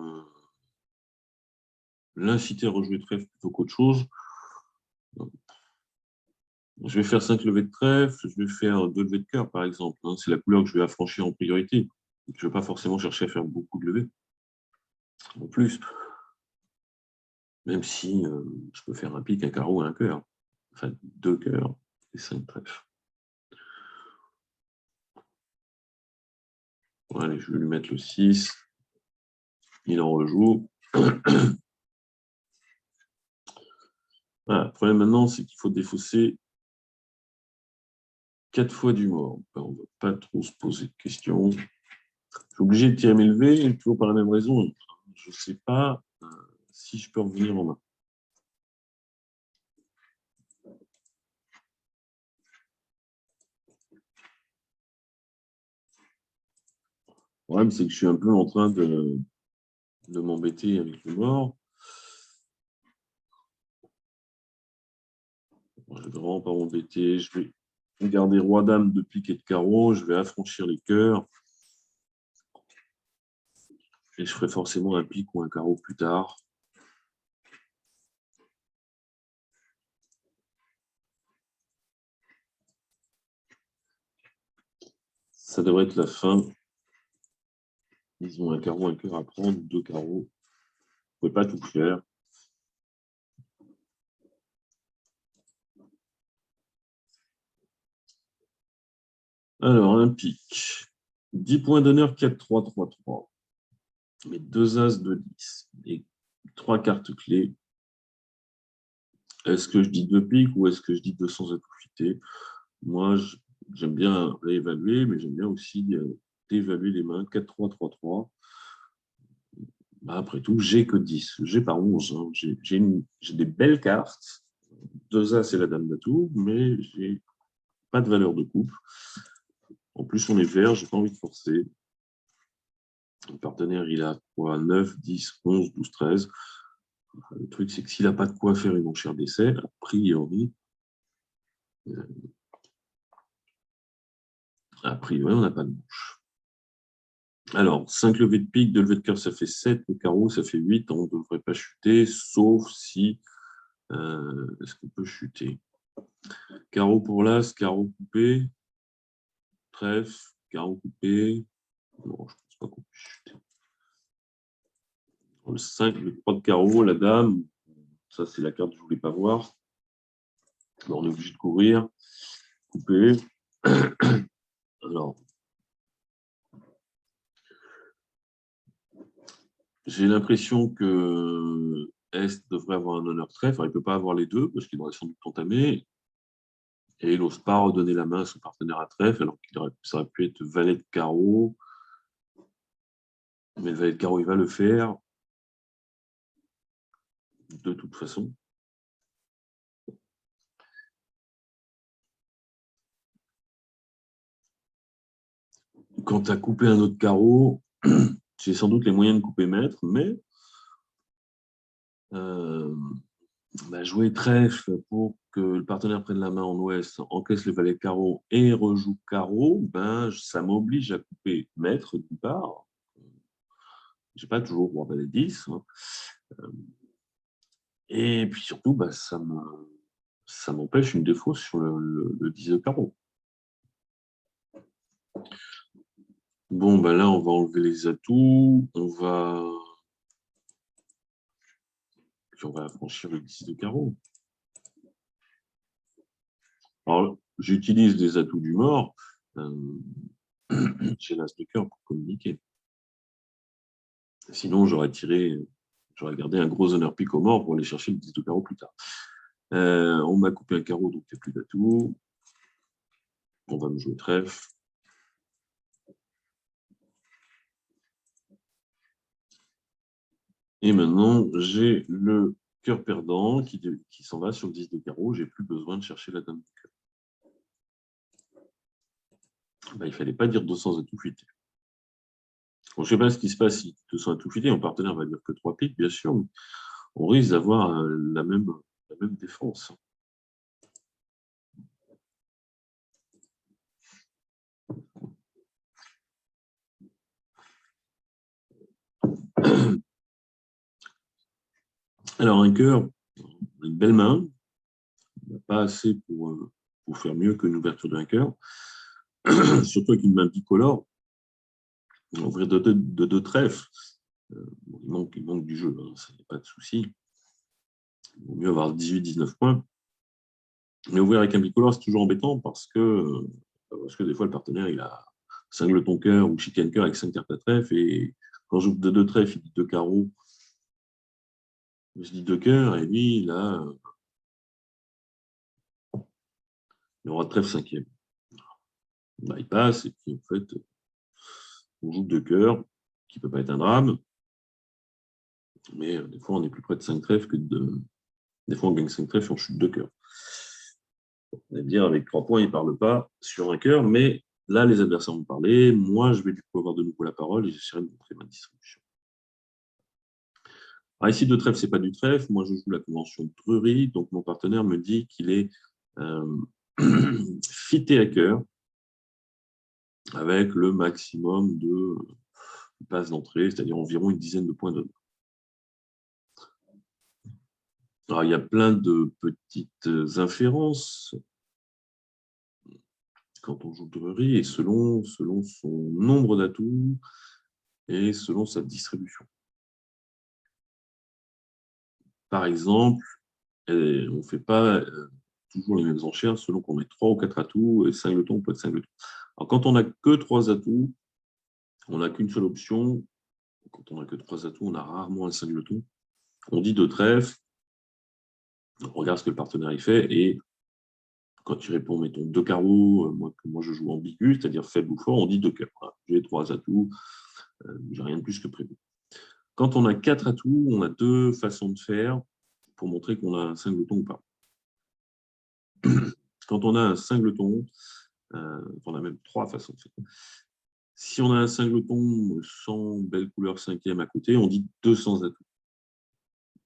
l'inciter à rejouer trèfle plutôt qu'autre chose? Je vais faire 5 levées de trèfle, je vais faire 2 levées de cœur, par exemple. C'est la couleur que je vais affranchir en priorité. Je ne vais pas forcément chercher à faire beaucoup de levées. En plus, même si je peux faire un pic, un carreau et un cœur. Enfin, 2 cœurs et 5 trèfles. Bon, allez, je vais lui mettre le 6. Il en rejoue. Voilà, le problème maintenant, c'est qu'il faut défausser 4 fois du mort. Ben, on ne va pas trop se poser de questions. Je suis obligé de tirer mes levées, toujours par la même raison. Je ne sais pas si je peux revenir en main. Le problème, c'est que je suis un peu en train de m'embêter avec le mort. Je ne vais vraiment pas m'embêter. Je vais garder roi-dame de pique et de carreau. Je vais affranchir les cœurs. Et je ferai forcément un pique ou un carreau plus tard. Ça devrait être la fin. Ils ont un carreau, un cœur à prendre, 2 carreaux. Vous ne pouvez pas tout faire. Alors, un pique. 10 points d'honneur, 4, 3, 3, 3. Mais 2 as de 10. Et 3 cartes clés. Est-ce que je dis 2 piques ou est-ce que je dis 200 à tout fitter? Moi, j'aime bien réévaluer, mais j'aime bien aussi d'évaluer les mains. 4, 3, 3, 3. Bah, après tout, j'ai que 10. J'ai pas 11. Hein. J'ai des belles cartes. 2 as, c'est la dame d'atout, mais j'ai pas de valeur de coupe. En plus, on est vert, j'ai pas envie de forcer. Le partenaire, il a quoi? 9, 10, 11, 12, 13. Le truc, c'est que s'il n'a pas de quoi faire une enchère d'essai, a priori, on n'a pas de manche. Alors, 5 levées de pique, 2 levées de cœur, ça fait 7. Le carreau, ça fait 8. On ne devrait pas chuter, sauf si... est-ce qu'on peut chuter? Carreau pour l'as, carreau coupé, trèfle, carreau coupé. Non, je ne pense pas qu'on puisse chuter. Le 5, le 3 de carreau, la dame. Ça, c'est la carte que je ne voulais pas voir. Alors, on est obligé de courir. Couper. Alors, j'ai l'impression que Est devrait avoir un honneur trèfle. Il ne peut pas avoir les deux parce qu'il aurait sans doute entamé. Et il n'ose pas redonner la main à son partenaire à trèfle alors qu'il ça aurait pu être valet de carreau. Mais le valet de carreau, il va le faire de toute façon. Quand tu as coupé un autre carreau, j'ai sans doute les moyens de couper maître, mais jouer trèfle pour que le partenaire prenne la main en ouest, encaisse le valet de carreau et rejoue carreau, ça m'oblige à couper maître d'une part. Je n'ai pas toujours roi valet 10. Hein. Et puis surtout, ça m'empêche une défausse sur le 10 de carreau. Bon, là, on va enlever les atouts. On va affranchir le 10 de carreau. Alors, j'utilise des atouts du mort. J'ai l'as de cœur pour communiquer. Sinon, j'aurais gardé un gros honneur pique au mort pour aller chercher le 10 de carreau plus tard. On m'a coupé un carreau, donc il n'y a plus d'atout. On va me jouer trèfle. Et maintenant, j'ai le cœur perdant qui s'en va sur le 10 de carreau. Je n'ai plus besoin de chercher la dame de cœur. Il ne fallait pas dire 200 à tout fuiter. Bon, je ne sais pas ce qui se passe si 200 à tout fuiter. Mon partenaire va dire que 3 piques, bien sûr. Mais on risque d'avoir la même défense. Alors, un cœur, une belle main, pas assez pour faire mieux qu'une ouverture d'un cœur, surtout avec une main bicolore, ouvrir de deux trèfles. Il manque du jeu, hein, ça n'est pas de souci. Il vaut mieux avoir 18-19 points. Mais ouvrir avec un bicolore, c'est toujours embêtant parce que des fois, le partenaire, il a singleton cœur ou chicken cœur avec 5 cartes à trèfle. Et quand j'ouvre de 2 trèfles, il dit 2 carreaux. Je dis 2 cœurs. Et lui, là, le roi de trèfle cinquième. Bah, il passe. Et puis, en fait, on joue 2 cœurs, qui ne peut pas être un drame. Mais des fois, on est plus près de 5 trèfles que de. Des fois, on gagne 5 trèfles et on chute 2 cœurs. On va dire, avec 3 points, il ne parle pas sur un cœur. Mais là, les adversaires vont parler. Moi, je vais du coup avoir de nouveau la parole et j'essaierai de montrer ma distribution. Alors ici, 2 trèfles, ce n'est pas du trèfle. Moi, je joue la convention de Drury. Donc, mon partenaire me dit qu'il est fité à cœur avec le maximum de passes d'entrée, c'est-à-dire environ une dizaine de points d'honneur. Alors, il y a plein de petites inférences quand on joue Drury, et selon son nombre d'atouts et selon sa distribution. Par exemple, on ne fait pas toujours les mêmes enchères selon qu'on met 3 ou 4 atouts et singleton ou pas de singleton. Alors, quand on n'a que 3 atouts, on n'a qu'une seule option. Quand on n'a que 3 atouts, on a rarement un singleton. On dit 2 trèfles, on regarde ce que le partenaire y fait, et quand il répond, mettons 2 carreaux, moi je joue ambigu, c'est-à-dire faible ou fort, on dit 2 cœurs. Voilà. J'ai 3 atouts, j'ai rien de plus que prévu. Quand on a 4 atouts, on a 2 façons de faire pour montrer qu'on a un singleton ou pas. Quand on a un singleton, on a même 3 façons de faire. Si on a un singleton sans belle couleur cinquième à côté, on dit 200 atouts,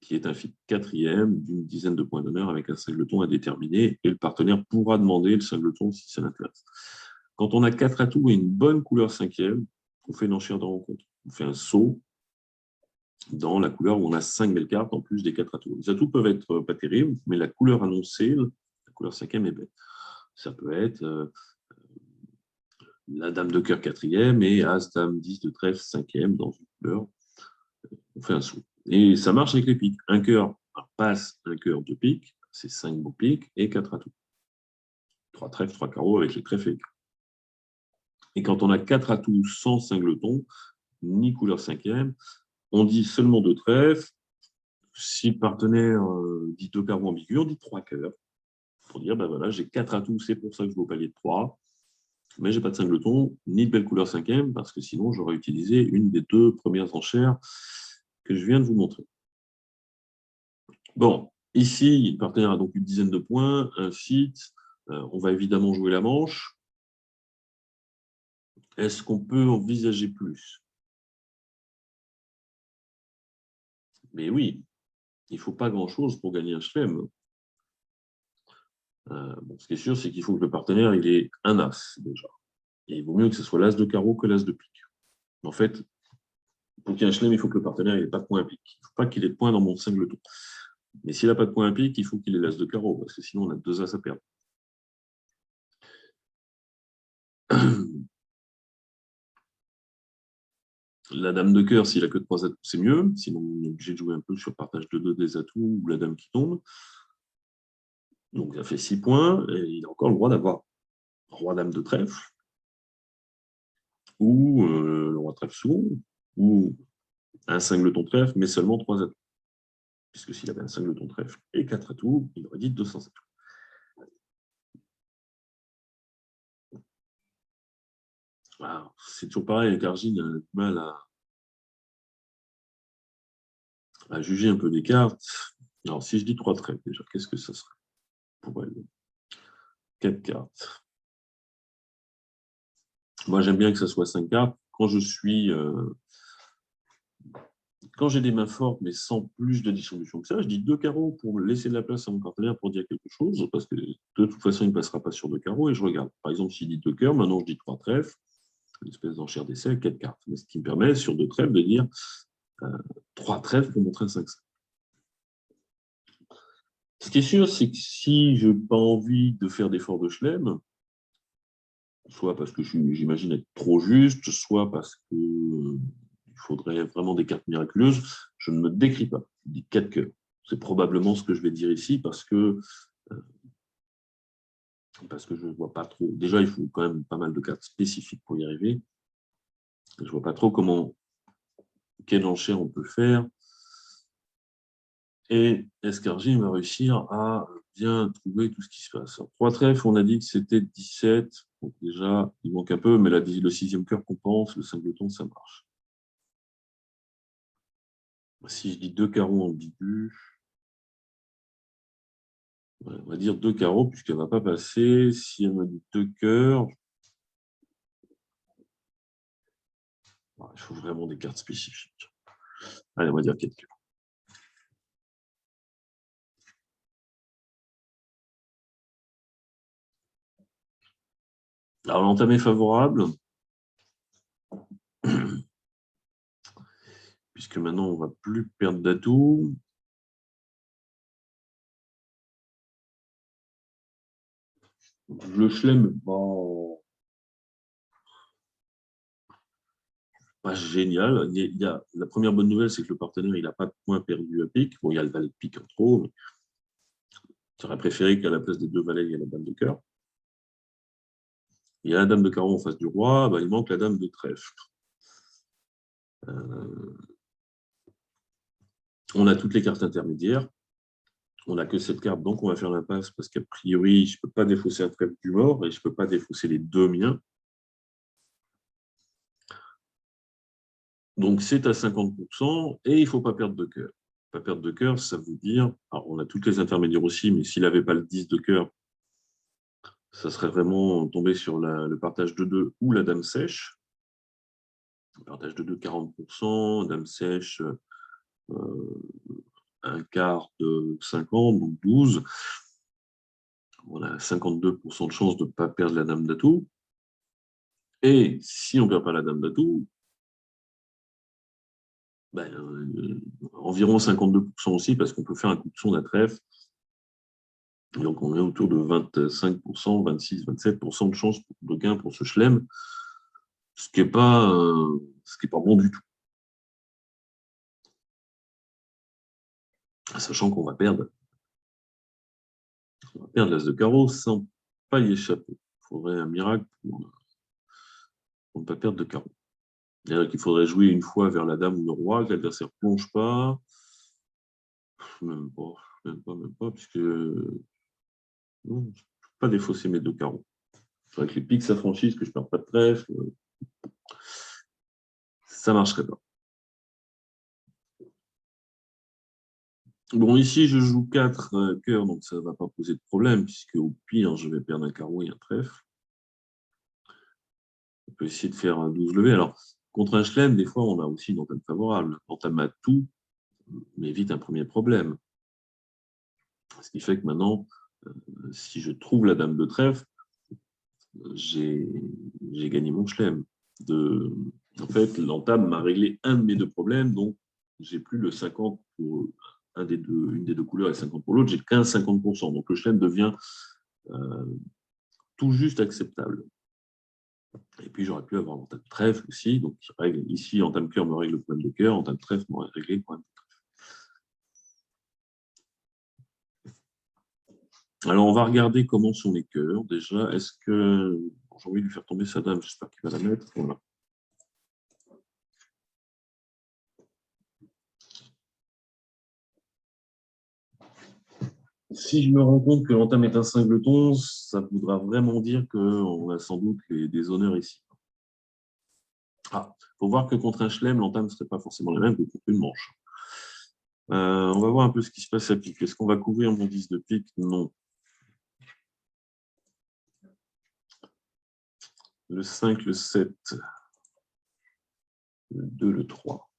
qui est un fit quatrième d'une dizaine de points d'honneur avec un singleton à déterminer, et le partenaire pourra demander le singleton si ça l'intéresse. Quand on a 4 atouts et une bonne couleur cinquième, on fait une enchère de rencontre. On fait un saut dans la couleur où on a 5 belles cartes en plus des 4 atouts. Les atouts peuvent être pas terribles, mais la couleur annoncée, la couleur cinquième est belle. Ça peut être la dame de cœur quatrième et as, dame, 10 de trèfle cinquième dans une couleur. On fait un saut. Et ça marche avec les piques. Un cœur, passe, un cœur, 2 piques, c'est 5 beaux piques et 4 atouts. 3 trèfles, 3 carreaux avec les trèfles et les carreaux. Et quand on a 4 atouts sans singleton, ni couleur cinquième, on dit seulement 2 trèfles. Si le partenaire dit 2 carreaux ambigus, on dit 3 cœurs. Pour dire, ben voilà, j'ai 4 atouts, c'est pour ça que je vais au palier de 3. Mais je n'ai pas de singleton, ni de belle couleur cinquième, parce que sinon, j'aurais utilisé une des 2 premières enchères que je viens de vous montrer. Bon, ici, le partenaire a donc une dizaine de points, un fit. On va évidemment jouer la manche. Est-ce qu'on peut envisager plus? Mais oui, il ne faut pas grand-chose pour gagner un chelem. Bon, ce qui est sûr, c'est qu'il faut que le partenaire il ait un as, déjà. Et il vaut mieux que ce soit l'as de carreau que l'as de pique. En fait, pour qu'il y ait un chelem, il faut que le partenaire n'ait pas de point à pique. Il ne faut pas qu'il ait de points dans mon singleton. Mais s'il n'a pas de point à pique, il faut qu'il ait l'as de carreau, parce que sinon, on a 2 as à perdre. La dame de cœur, s'il n'a que 3 atouts, c'est mieux. Sinon, on est obligé de jouer un peu sur partage de 2 des atouts ou la dame qui tombe. Donc, il a fait 6 points et il a encore le droit d'avoir roi-dame de trèfle ou le roi trèfle sourd ou un singleton trèfle, mais seulement 3 atouts. Puisque s'il avait un singleton trèfle et 4 atouts, il aurait dit 200 atouts. C'est toujours pareil, avec Argine, a du mal à juger un peu des cartes. Alors, si je dis 3 trèfles, déjà, qu'est-ce que ça serait pour elle? 4 cartes. Moi, j'aime bien que ça soit 5 cartes. Quand j'ai des mains fortes, mais sans plus de distribution que ça, je dis 2 carreaux pour laisser de la place à mon partenaire pour dire quelque chose, parce que de toute façon, il ne passera pas sur 2 carreaux, et je regarde. Par exemple, s'il dit 2 cœurs, maintenant je dis 3 trèfles, une espèce d'enchère d'essai avec 4 cartes. Mais ce qui me permet, sur 2 trèfles, de dire 3 trèfles pour montrer un 5-5. Ce qui est sûr, c'est que si je n'ai pas envie de faire d'efforts de chelem, soit parce que j'imagine être trop juste, soit parce qu'il faudrait vraiment des cartes miraculeuses, je ne me décris pas. Je dis 4 cœurs. C'est probablement ce que je vais dire ici, parce que parce que je ne vois pas trop. Déjà, il faut quand même pas mal de cartes spécifiques pour y arriver. Je ne vois pas trop quelle enchère on peut faire. Et Escargine va réussir à bien trouver tout ce qui se passe. Alors, 3 trèfles, on a dit que c'était 17. Donc déjà, il manque un peu, mais le 6e cœur compense, le singleton, ça marche. Si je dis 2 carreaux ambigus, on va dire 2 carreaux, puisqu'elle ne va pas passer. Si elle me dit 2 cœurs, il faut vraiment des cartes spécifiques. Allez, on va dire 4 cœurs. Alors, l'entame est favorable, puisque maintenant, on ne va plus perdre d'atout. Le chelem, bon, pas génial. La première bonne nouvelle, c'est que le partenaire, il n'a pas de points perdus à pique. Bon, il y a le valet de pique en trop, mais j'aurais préféré qu'à la place des 2 valets, il y ait la dame de cœur. Il y a la dame de carreau en face du roi, il manque la dame de trèfle. On a toutes les cartes intermédiaires. On n'a que cette carte, donc on va faire l'impasse parce qu'a priori, je ne peux pas défausser un trèfle du mort et je ne peux pas défausser les 2 miens. Donc c'est à 50% et il ne faut pas perdre de cœur. Pas perdre de cœur, ça veut dire, alors on a toutes les intermédiaires aussi, mais s'il n'avait pas le 10 de cœur, ça serait vraiment tombé sur le partage de 2 ou la dame sèche. Le partage de 2, 40%, dame sèche, un quart de 50, donc 12. On a 52% de chance de ne pas perdre la dame d'atout. Et si on ne perd pas la dame d'atout, environ 52% aussi, parce qu'on peut faire un coup de son à trèfle. Donc on est autour de 25%, 26, 27% de chance de gain pour ce chelem, ce qui n'est pas bon du tout. Sachant qu'on va perdre l'as de carreau sans pas y échapper. Il faudrait un miracle pour ne pas perdre de carreau. C'est-à-dire qu'il faudrait jouer une fois vers la dame ou le roi, que l'adversaire ne plonge pas. Même pas, puisque non, je ne peux pas défausser mes 2 carreaux. Il faudrait que les piques s'affranchissent, que je ne perds pas de trèfle. Ça ne marcherait pas. Bon, ici, je joue 4 cœurs, donc ça ne va pas poser de problème, puisque au pire, je vais perdre un carreau et un trèfle. On peut essayer de faire un 12 levé. Alors, contre un chelem, des fois, on a aussi une entame favorable. L'entame à tout m'évite un premier problème. Ce qui fait que maintenant, si je trouve la dame de trèfle, j'ai gagné mon chelem. En fait, l'entame m'a réglé un de mes 2 problèmes, donc j'ai plus le 50 pour une des 2 couleurs et 50 pour l'autre, j'ai qu'un 50%. Donc le chelem devient tout juste acceptable. Et puis j'aurais pu avoir l'entame trèfle aussi, donc ici, entame cœur me règle le problème de cœur, entame trèfle m'aurait réglé le problème de trèfle. Alors on va regarder comment sont les cœurs. Déjà, est-ce que j'ai envie de lui faire tomber sa dame, j'espère qu'il va la mettre. Voilà. Si je me rends compte que l'entame est un singleton, ça voudra vraiment dire qu'on a sans doute des honneurs ici. Il faut voir que contre un chelem, l'entame ne serait pas forcément la même que contre une manche. On va voir un peu ce qui se passe à pique. Est-ce qu'on va couvrir mon 10 de pique? Non. Le 5, le 7, le 2, le 3.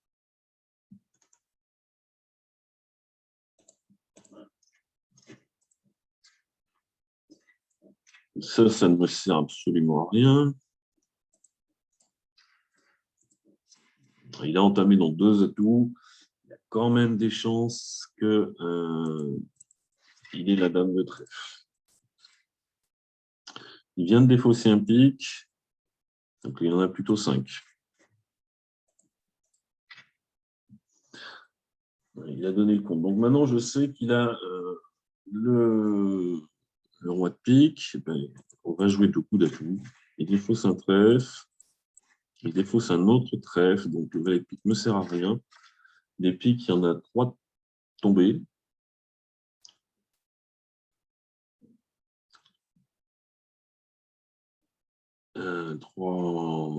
Ça ne me sert absolument à rien. Il a entamé dans 2 atouts. Il y a quand même des chances qu'il ait la dame de trèfle. Il vient de défausser un pique. Donc il y en a plutôt 5. Il a donné le compte. Donc maintenant, je sais qu'il a le roi de pique, eh ben, on va jouer deux coups d'atout. Il défausse un trèfle, il défausse un autre trèfle, donc le valet de pique ne me sert à rien. Les piques, il y en a trois tombés.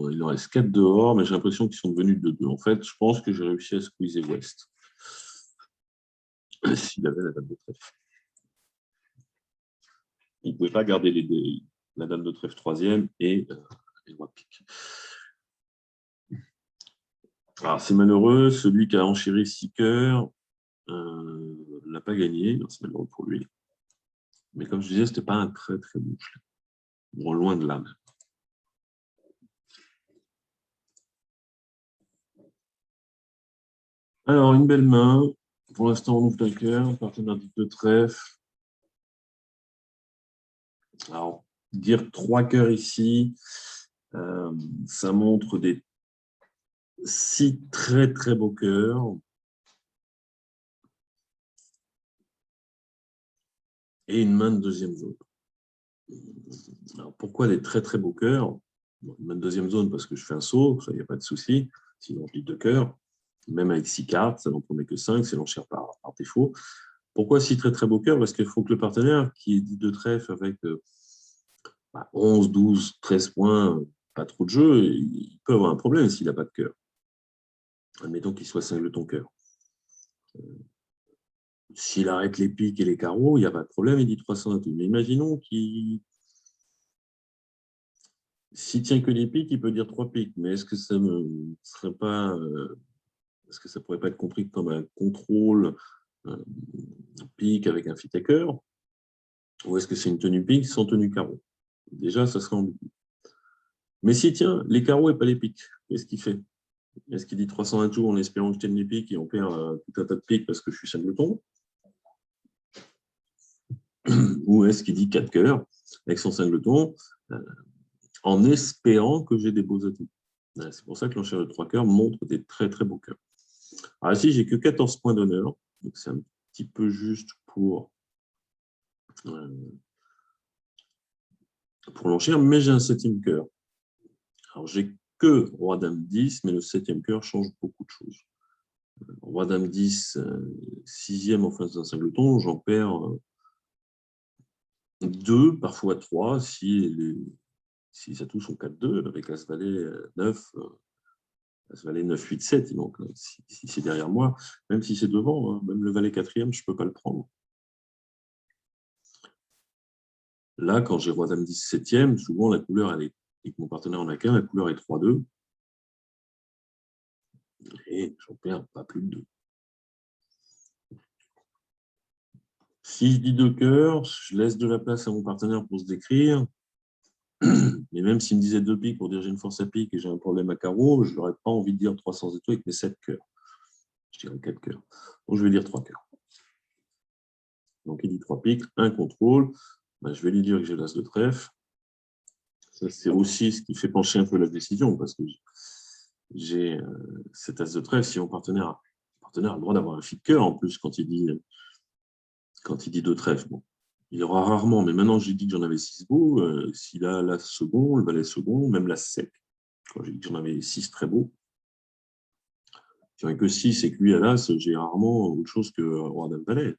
Il en reste 4 dehors, mais j'ai l'impression qu'ils sont devenus 2-2. En fait, je pense que j'ai réussi à squeezer West. S'il avait la dame de trèfle. Il ne pouvait pas garder la dame de trèfle troisième et le roi de pique. Alors, c'est malheureux, celui qui a enchéri 6 cœurs n'a pas gagné. C'est malheureux pour lui. Mais comme je disais, ce n'était pas un très très bon chemin. Bon, loin de là. Alors, une belle main. Pour l'instant, on ouvre d'un cœur. Partenaire de trèfle. Alors, dire 3 cœurs ici, ça montre des 6 très très beaux cœurs. Et une main de deuxième zone. Alors, pourquoi des très très beaux cœurs? Une main de deuxième zone parce que je fais un saut, ça, il n'y a pas de souci. Sinon, je lis 2 cœurs. Même avec 6 cartes, ça n'en promet que 5, c'est l'enchère par défaut. Pourquoi 6 très très beaux cœurs? Parce qu'il faut que le partenaire qui est dit de trèfle avec 11, 12, 13 points, pas trop de jeu, il peut avoir un problème s'il n'a pas de cœur. Admettons qu'il soit singleton cœur. S'il arrête les piques et les carreaux, il n'y a pas de problème, il dit 300 à tout. Mais imaginons qu'il s'il tient que les piques, il peut dire 3 piques. Mais est-ce que ça ne serait pas est-ce que ça pourrait pas être compris comme un contrôle pique avec un fit à cœur? Ou est-ce que c'est une tenue pique sans tenue carreau? Déjà, ça serait ambigu. Mais s'il tient les carreaux et pas les piques, qu'est-ce qu'il fait? Est-ce qu'il dit 300 à tout en espérant que je tienne les piques et on perd tout un tas de piques parce que je suis singleton? Ou est-ce qu'il dit 4 cœurs avec son singleton en espérant que j'ai des beaux atouts? C'est pour ça que l'enchère de 3 cœurs montre des très très beaux cœurs. Alors ici, j'ai que 14 points d'honneur, donc c'est un petit peu juste pour l'enchère, mais j'ai un septième cœur. Alors j'ai que roi dame 10, mais le septième cœur change beaucoup de choses. Roi dame 10, sixième en face d'un singleton, j'en perds 2, parfois 3, si les atouts sont 4-2, avec As-Valet 9, As-Valet 9, 8, 7, donc si c'est derrière moi, même si c'est devant, hein, même le Valet quatrième, je ne peux pas le prendre. Là, quand j'ai roi dame 10 septième, souvent la couleur, elle est, et que mon partenaire en a qu'un, la couleur est 3-2. Et j'en perds pas plus de 2. Si je dis 2 cœurs, je laisse de la place à mon partenaire pour se décrire. Mais même s'il me disait 2 piques pour dire j'ai une force à pique et j'ai un problème à carreau, je n'aurais pas envie de dire 300 étoiles avec mes 7 cœurs. Je dirais 4 cœurs. Donc je vais dire 3 cœurs. Donc il dit 3 piques, un contrôle. Ben, je vais lui dire que j'ai l'as de trèfle. Ça, c'est aussi ce qui fait pencher un peu la décision, parce que j'ai cet as de trèfle. Si mon partenaire a le droit d'avoir un fit de cœur, en plus, quand il dit 2 trèfles. Bon. Il aura rarement, mais maintenant j'ai dit que j'en avais 6 beaux. S'il a l'as second, le valet second, même l'as sec. Quand j'ai dit que j'en avais 6 très beaux. Si j'en ai que 6 et que lui à l'as, j'ai rarement autre chose que roi dame valet.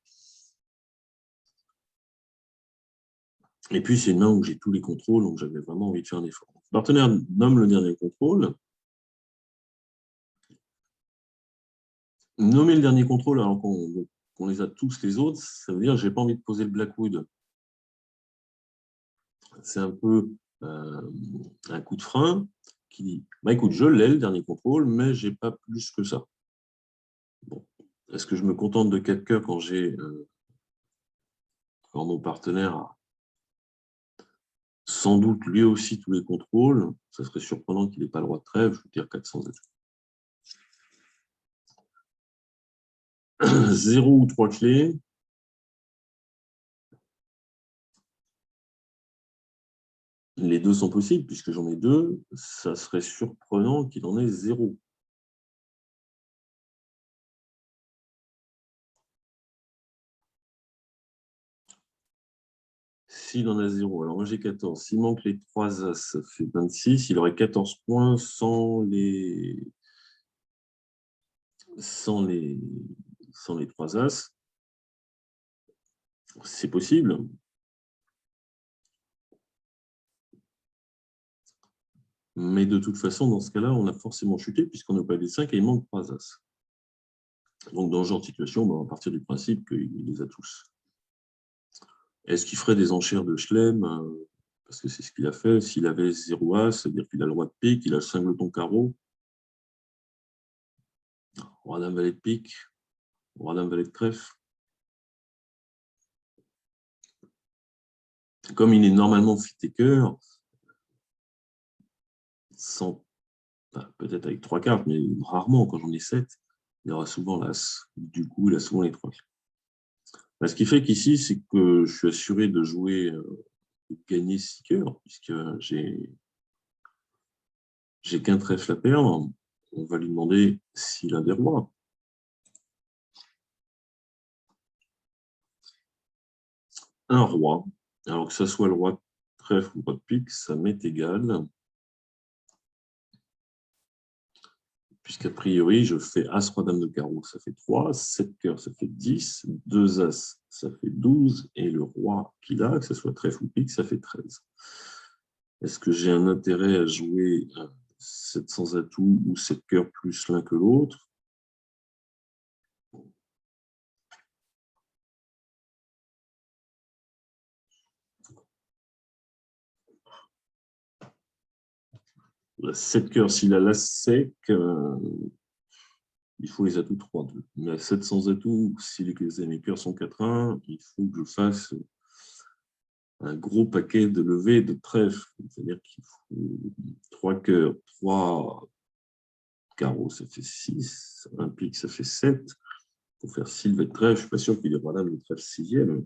Et puis, c'est une main où j'ai tous les contrôles, donc j'avais vraiment envie de faire un effort. Le partenaire nomme le dernier contrôle. Nommer le dernier contrôle alors qu'on les a tous les autres, ça veut dire que je n'ai pas envie de poser le Blackwood. C'est un peu un coup de frein qui dit bah, écoute, je l'ai, le dernier contrôle, mais je n'ai pas plus que ça. Bon. Est-ce que je me contente de 4 cœurs quand mon partenaire a sans doute lui aussi tous les contrôles? Ça serait surprenant qu'il n'ait pas le roi de trèfle, je veux dire 400 0 ou 3 clés. Les deux sont possibles, puisque j'en ai 2. Ça serait surprenant qu'il en ait 0. s'il en a 0, alors moi j'ai 14. S'il manque les 3 As, ça fait 26. Il aurait 14 points sans les 3 As. C'est possible. Mais de toute façon, dans ce cas-là, on a forcément chuté puisqu'on n'a pas les 5 et il manque 3 As. Donc, dans ce genre de situation, on va partir du principe qu'il les a tous. Est-ce qu'il ferait des enchères de Chelem? Parce que c'est ce qu'il a fait. S'il avait 0 As, c'est-à-dire qu'il a le roi de pique, il a le singleton carreau. Roi dame valet de pique, roi dame valet de trèfle. Comme il est normalement fit et cœur, sans peut-être avec 3 cartes, mais rarement, quand j'en ai 7, il y aura souvent l'As. Du coup, il a souvent les 3 cartes. Ce qui fait qu'ici, c'est que je suis assuré de jouer, de gagner 6 cœurs, puisque j'ai qu'un trèfle à perdre. On va lui demander s'il a des rois. Un roi, alors que ce soit le roi de trèfle ou le roi de pique, ça m'est égal. Puisqu'a priori, je fais As, Roi, Dame de carreau, ça fait 3, 7 cœurs, ça fait 10, 2 As, ça fait 12, et le roi qu'il a, que ce soit trèfle ou pique, ça fait 13. Est-ce que j'ai un intérêt à jouer 700 atouts ou 7 cœurs plus l'un que l'autre? La 7 cœurs, s'il a l'As sec, il faut les atouts 3-2. Mais à 700 atouts, si les cœurs sont 4-1, il faut que je fasse un gros paquet de levées de trèfle. C'est-à-dire qu'il faut 3 cœurs, 3 carreaux, ça fait 6, un pique, ça fait 7. Pour faire 6 levées de trèfle, je ne suis pas sûr qu'il y ait voilà, le trèfle 6e.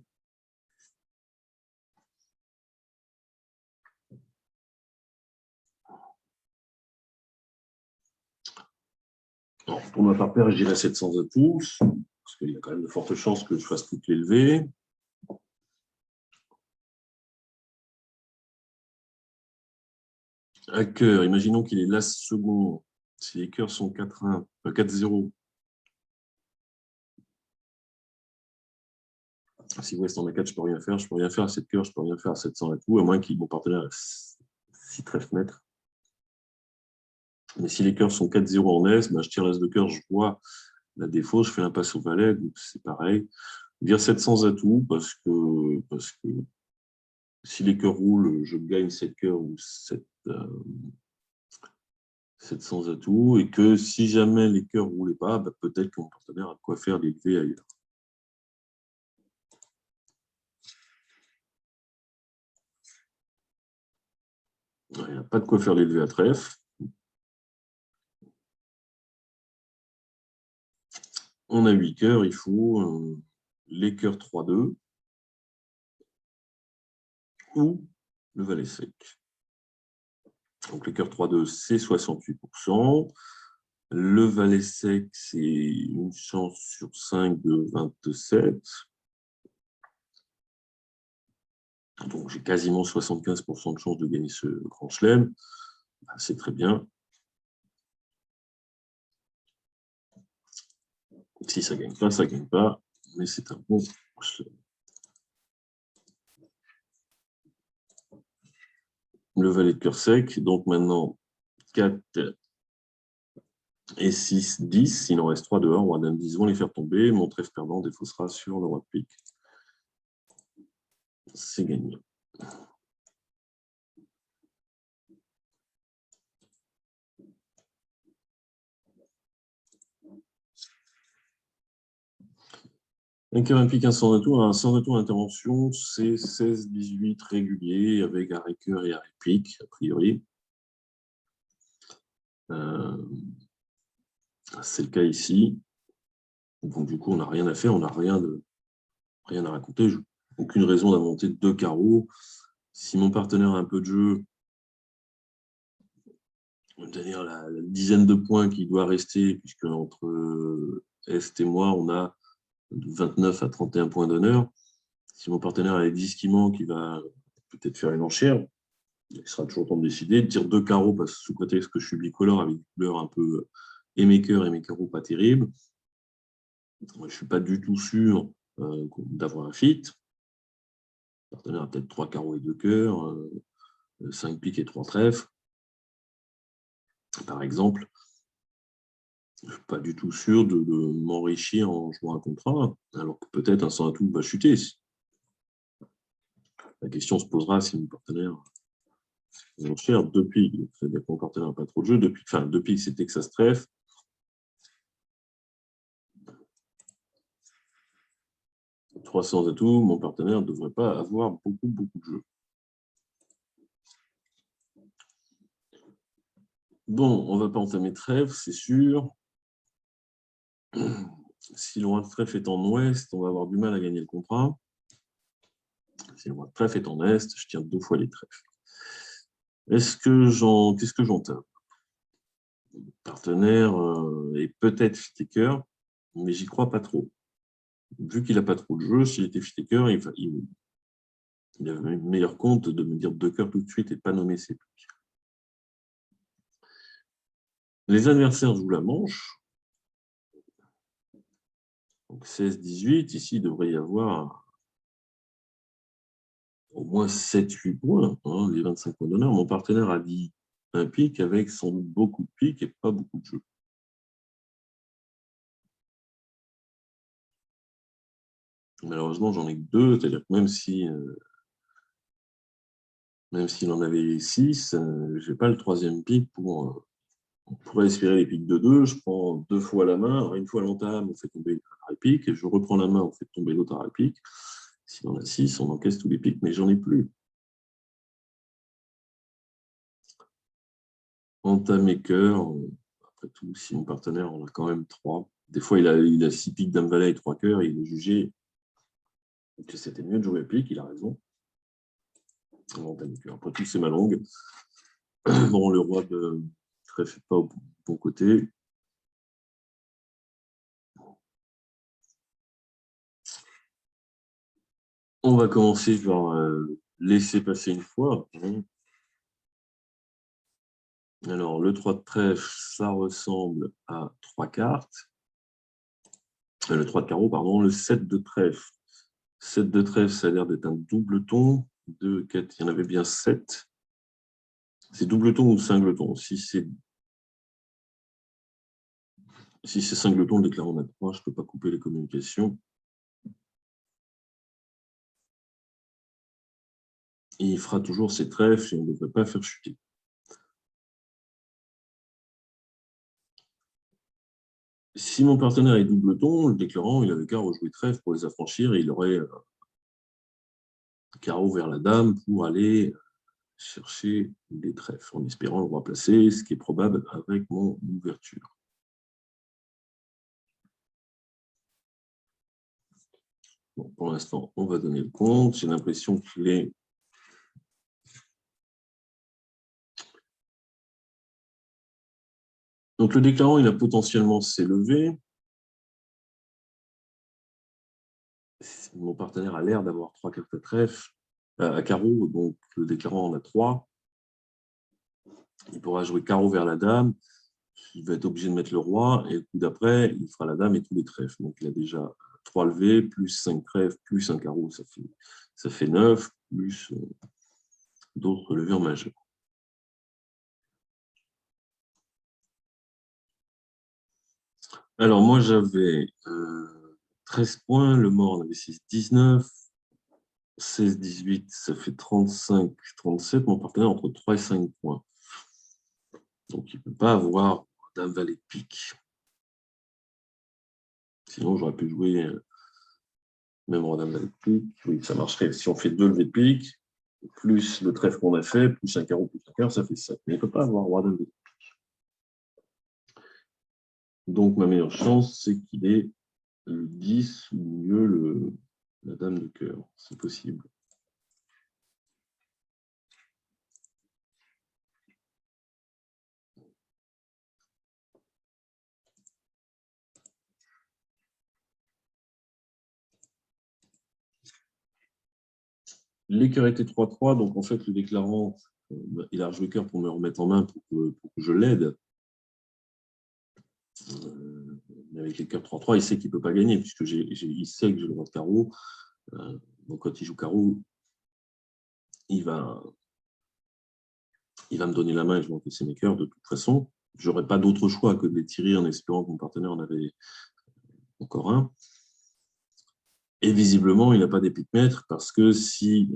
Pour ma part paire, je dirais 700 atouts, parce qu'il y a quand même de fortes chances que je fasse toutes les levées. À cœur, imaginons qu'il est l'As second. Si les cœurs sont 4-1, 4-0. Si West en a 4, je ne peux rien faire. Je ne peux rien faire à 7 cœurs, je ne peux rien faire à 700 atouts, à moins qu'il mon partenaire ait 6 trèfles maîtres. Mais si les cœurs sont 4-0 en S, je tire l'As de cœur, je vois la défaut, je fais un passe au valet, c'est pareil. Dire 700 atouts, parce que si les cœurs roulent, je gagne 7 cœurs ou 700 atouts, et que si jamais les cœurs ne roulaient pas, peut-être que mon partenaire a de quoi faire des levées ailleurs. Il n'y a pas de quoi faire les levées à trèfle. On a 8 cœurs, il faut les cœurs 3-2 ou le valet sec. Donc les cœurs 3-2, c'est 68%. Le valet sec, c'est une chance sur 5 de 27. Donc j'ai quasiment 75% de chance de gagner ce grand chelem. C'est très bien. Si ça ne gagne pas, ça ne gagne pas. Mais c'est un bon chelem. Le valet de cœur sec. Donc maintenant, 4 et 6, 10. Il en reste 3 dehors. Roi, dame, 10 vont les faire tomber. Mon trèfle perdant défaussera sur le roi de pique. C'est gagné. Un cœur implique un sans atout. Un sans atout intervention, c'est 16-18 régulier avec arrêt cœur et arrêt pique, a priori. C'est le cas ici. Donc, du coup, on n'a rien à faire, on n'a rien à raconter. Aucune raison d'inventer 2 carreaux. Si mon partenaire a un peu de jeu, c'est-à-dire la dizaine de points qui doit rester, puisque entre Est et moi, on a de 29 à 31 points d'honneur. Si mon partenaire a les 10 qui manquent, il va peut-être faire une enchère. Il sera toujours temps de décider. De dire 2 carreaux, parce que sous prétexte que je suis bicolore avec des couleurs un peu et mes carreaux pas terribles. Je ne suis pas du tout sûr d'avoir un fit. Le partenaire a peut-être 3 carreaux et 2 cœurs, 5 piques et 3 trèfles, par exemple. Je ne suis pas du tout sûr de m'enrichir en jouant un contrat, alors que peut-être un sans atout va chuter. La question se posera si mon partenaire est en cher depuis. C'est-à-dire que mon partenaire n'a pas trop de jeu. Depuis que c'est Texas Trèfle, 300 atouts, mon partenaire ne devrait pas avoir beaucoup de jeux. Bon, on ne va pas entamer trèfle, c'est sûr. Si le roi de trèfle est en ouest, on va avoir du mal à gagner le contrat. Si le roi de trèfle est en est, je tire 2 fois les trèfles. Qu'est-ce que j'entame? Le partenaire est peut-être fit-taker, mais j'y crois pas trop. Vu qu'il n'a pas trop de jeu, s'il était fit-taker, il avait une meilleure compte de me dire 2 cœurs tout de suite et de pas nommer ses piques. Les adversaires jouent la manche. Donc 16-18, ici, il devrait y avoir au moins 7-8 points, hein, les 25 points d'honneur. Mon partenaire a dit un pic avec sans doute beaucoup de piques et pas beaucoup de jeux. Malheureusement, j'en ai que 2, c'est-à-dire que même s'il en avait 6, je n'ai pas le 3e pic pour espérer les piques de 2. Je prends 2 fois la main. Alors, une fois l'entame, on fait tomber un pic, et je reprends la main, on fait tomber l'autre à pic. S'il en a 6, on encaisse tous les pics, mais j'en ai plus. Entamer cœur, après tout, si mon partenaire en a quand même 3. Des fois, il a 6 piques dame valet et 3 cœurs, et il est jugé que c'était mieux de jouer pique, il a raison. Après tout, c'est ma langue. Bon, le roi de trèfle pas au bon côté. On va commencer par laisser passer une fois. Alors, le 3 de trèfle, ça ressemble à 3 cartes. Le 3 de carreau, pardon. Le 7 de trèfle. 7 de trèfle, ça a l'air d'être un double ton. 2, 4, il y en avait bien 7. C'est double ton ou singleton? Si c'est singleton, le déclarant a 3, je ne peux pas couper les communications. Et il fera toujours ses trèfles et on ne devrait pas faire chuter. Si mon partenaire est double ton, le déclarant, il avait qu'à rejouer trèfle pour les affranchir et il aurait carreau vers la dame pour aller chercher des trèfles en espérant le roi placé, ce qui est probable avec mon ouverture. Bon, pour l'instant, on va donner le compte. J'ai l'impression qu'il est... Donc, le déclarant, il a potentiellement s'élevé. Mon partenaire a l'air d'avoir 3 cartes à trèfle, à carreau, donc le déclarant en a 3. Il pourra jouer carreau vers la dame. Il va être obligé de mettre le roi, et le coup d'après, il fera la dame et tous les trèfles. Donc, il a déjà 3 levées, plus 5 trèfles, plus un carreau, ça fait 9, plus d'autres levures majeures. Alors, moi, j'avais 13 points, le mort en avait 6, 19, 16, 18, ça fait 35, 37, mon partenaire entre 3 et 5 points. Donc, il ne peut pas avoir dame valet de pique. Sinon, j'aurais pu jouer même roi dame valet de pique. Oui, ça marcherait. Si on fait 2 levées de pique, plus le trèfle qu'on a fait, plus un carreau, plus un cœur, ça fait 7. Mais il ne peut pas avoir roi dame valet de pique. Donc, ma meilleure chance, c'est qu'il ait le 10 ou mieux la dame de cœur. C'est possible. Les cœurs étaient 3-3, donc en fait, le déclarant, il a rejoué cœur pour me remettre en main pour que je l'aide. Mais avec les cœurs 3-3, il sait qu'il ne peut pas gagner, puisque il sait que j'ai le roi de carreau. Donc quand il joue carreau, il va me donner la main et je vais encaisser mes cœurs de toute façon. Je n'aurai pas d'autre choix que de les tirer en espérant que mon partenaire en avait encore un. Et visiblement, il n'a pas des piques-mètres parce que si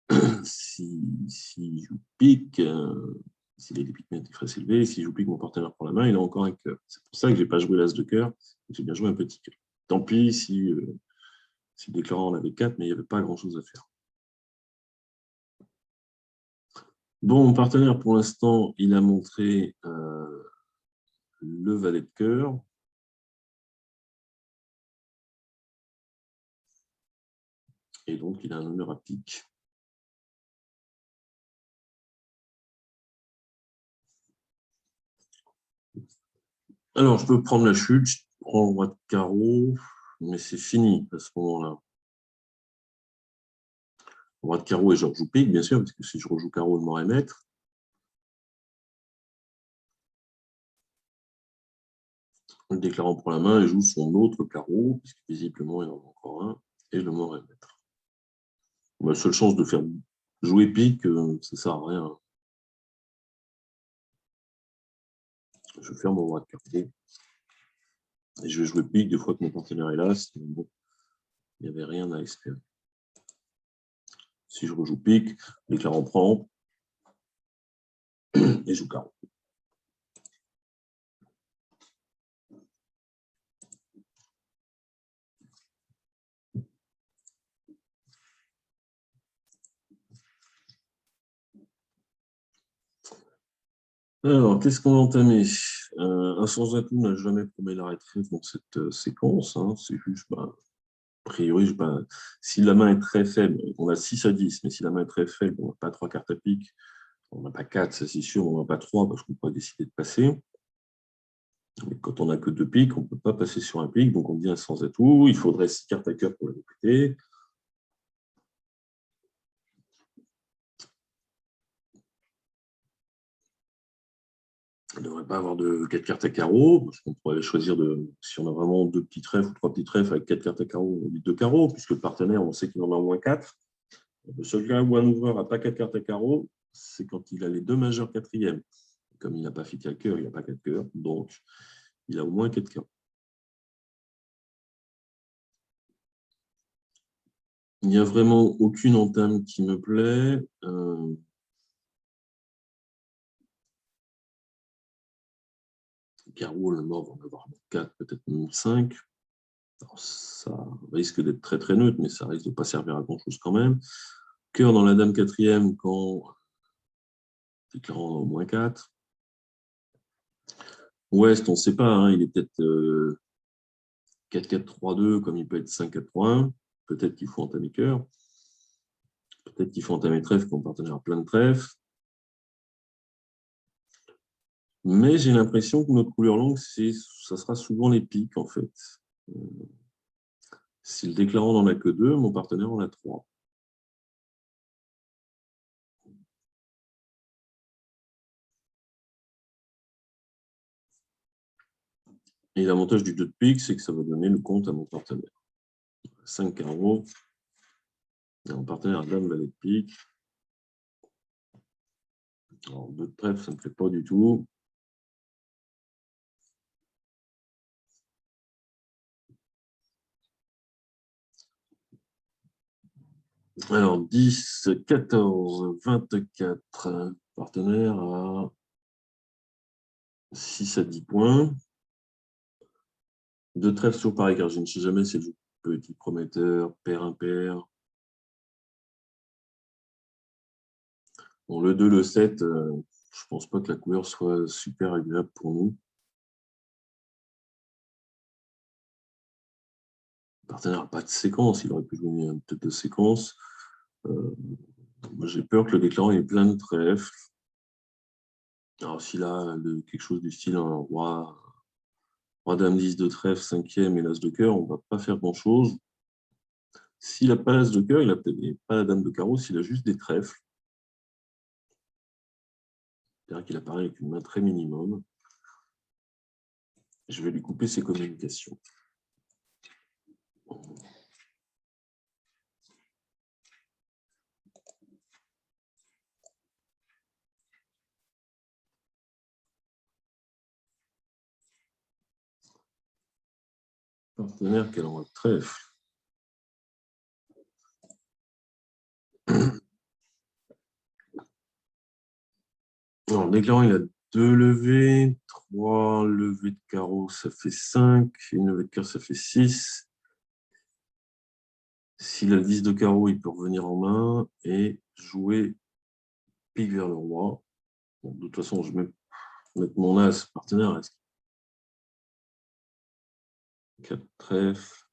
je pique, s'il a des piques-mètres, il ferait s'élever. Si je pique, mon partenaire prend la main, il a encore un cœur. C'est pour ça que je n'ai pas joué l'as de cœur, j'ai bien joué un petit cœur. Tant pis si le déclarant en avait 4, mais il n'y avait pas grand-chose à faire. Bon, mon partenaire, pour l'instant, il a montré le valet de cœur. Et donc, il a un honneur à pique. Alors, je peux prendre la chute, je prends le roi de carreau, mais c'est fini à ce moment-là. Le roi de carreau et je rejoue pique, bien sûr, parce que si je rejoue carreau, il m'aurait maître. Le déclarant prend la main et joue son autre carreau, puisque visiblement, il en a encore un, et le m'aurait maître. Ma seule chance de faire jouer pique, ça ne sert à rien. Je vais faire mon roi de carreau. Et je vais jouer pique des fois que mon partenaire est là. Bon, il n'y avait rien à espérer. Si je rejoue pique, le déclarant prend et joue carreau. Alors, qu'est-ce qu'on a entamé? Un sans atout n'a jamais promis l'arrêt de trèfle dans cette séquence. Hein. C'est juste, a priori, si la main est très faible, on a 6 à 10, mais si la main est très faible, on n'a pas 3 cartes à pique, on n'a pas 4, ça c'est sûr, on n'a pas 3 parce qu'on peut pas décider de passer. Mais quand on n'a que 2 piques, on ne peut pas passer sur un pique, donc on dit un sans atout. Il faudrait 6 cartes à cœur pour la répéter. On ne devrait pas avoir de 4 cartes à carreau, parce qu'on pourrait choisir si on a vraiment 2 petits trèfles ou 3 petits trèfles avec 4 cartes à carreau, on dit 2 carreaux, puisque le partenaire, on sait qu'il en a au moins 4. Le seul cas où un ouvreur n'a pas 4 cartes à carreau, c'est quand il a les 2 majeurs quatrièmes. Comme il n'a pas fait à cœur, il n'a pas 4 cœurs, donc il a au moins 4 cartes. Il n'y a vraiment aucune entame qui me plaît. Carreau, le mort va en avoir 4, peut-être même 5. Alors, ça risque d'être très très neutre, mais ça risque de ne pas servir à grand-chose quand même. Cœur dans la dame quatrième quand déclarant au moins 4. Ouest, on ne sait pas, hein, il est peut-être 4-4-3-2, comme il peut être 5-4-3-1. Peut-être qu'il faut entamer cœur. Peut-être qu'il faut entamer trèfle quand on partenaire a plein de trèfles. Mais j'ai l'impression que notre couleur longue, ça sera souvent les piques, en fait. Si le déclarant n'en a que 2, mon partenaire en a 3. Et l'avantage du 2 de pique, c'est que ça va donner le compte à mon partenaire. 5 carreaux. Et mon partenaire a dame, valet de pique. Alors, 2 de trèfle, ça ne me plaît pas du tout. Alors, 10, 14, 24. Partenaire à 6 à 10 points. 2 trèfles sur pareil, car je ne sais jamais si elle joue petit prometteur, pair impair. Bon, le 2, le 7, je ne pense pas que la couleur soit super agréable pour nous. Le partenaire n'a pas de séquence, il aurait pu jouer une tête de séquence. J'ai peur que le déclarant ait plein de trèfles. Alors, s'il a quelque chose du style un roi, dame 10 de trèfle, 5e et l'as de cœur, on ne va pas faire grand-chose. S'il n'a pas l'as de cœur, il n'a peut-être pas la dame de carreau, s'il a juste des trèfles. C'est-à-dire qu'il apparaît avec une main très minimum. Je vais lui couper ses communications. Partenaire qu'elle envoie de trèfle. En déclarant, il a 2 levées, 3 levées de carreau, ça fait 5, une levée de cœur, ça fait 6. S'il a le 10 de carreau, il peut revenir en main et jouer pique vers le roi. Bon, de toute façon, je vais mettre mon as partenaire. 4 trèfles.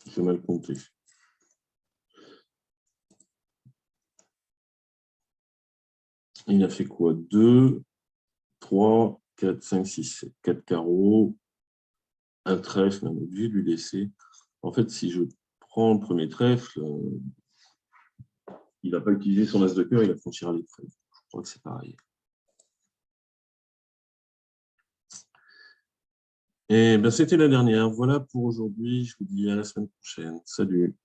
J'ai mal compté. Il a fait quoi? 2, 3, 4, 5, 6, 7. 4 carreaux. Un trèfle, on est obligé de lui laisser. En fait, si je prends le premier trèfle, il ne va pas utiliser son as de cœur, il va franchir les trèfles. Je crois que c'est pareil. Et ben, c'était la dernière. Voilà pour aujourd'hui. Je vous dis à la semaine prochaine. Salut.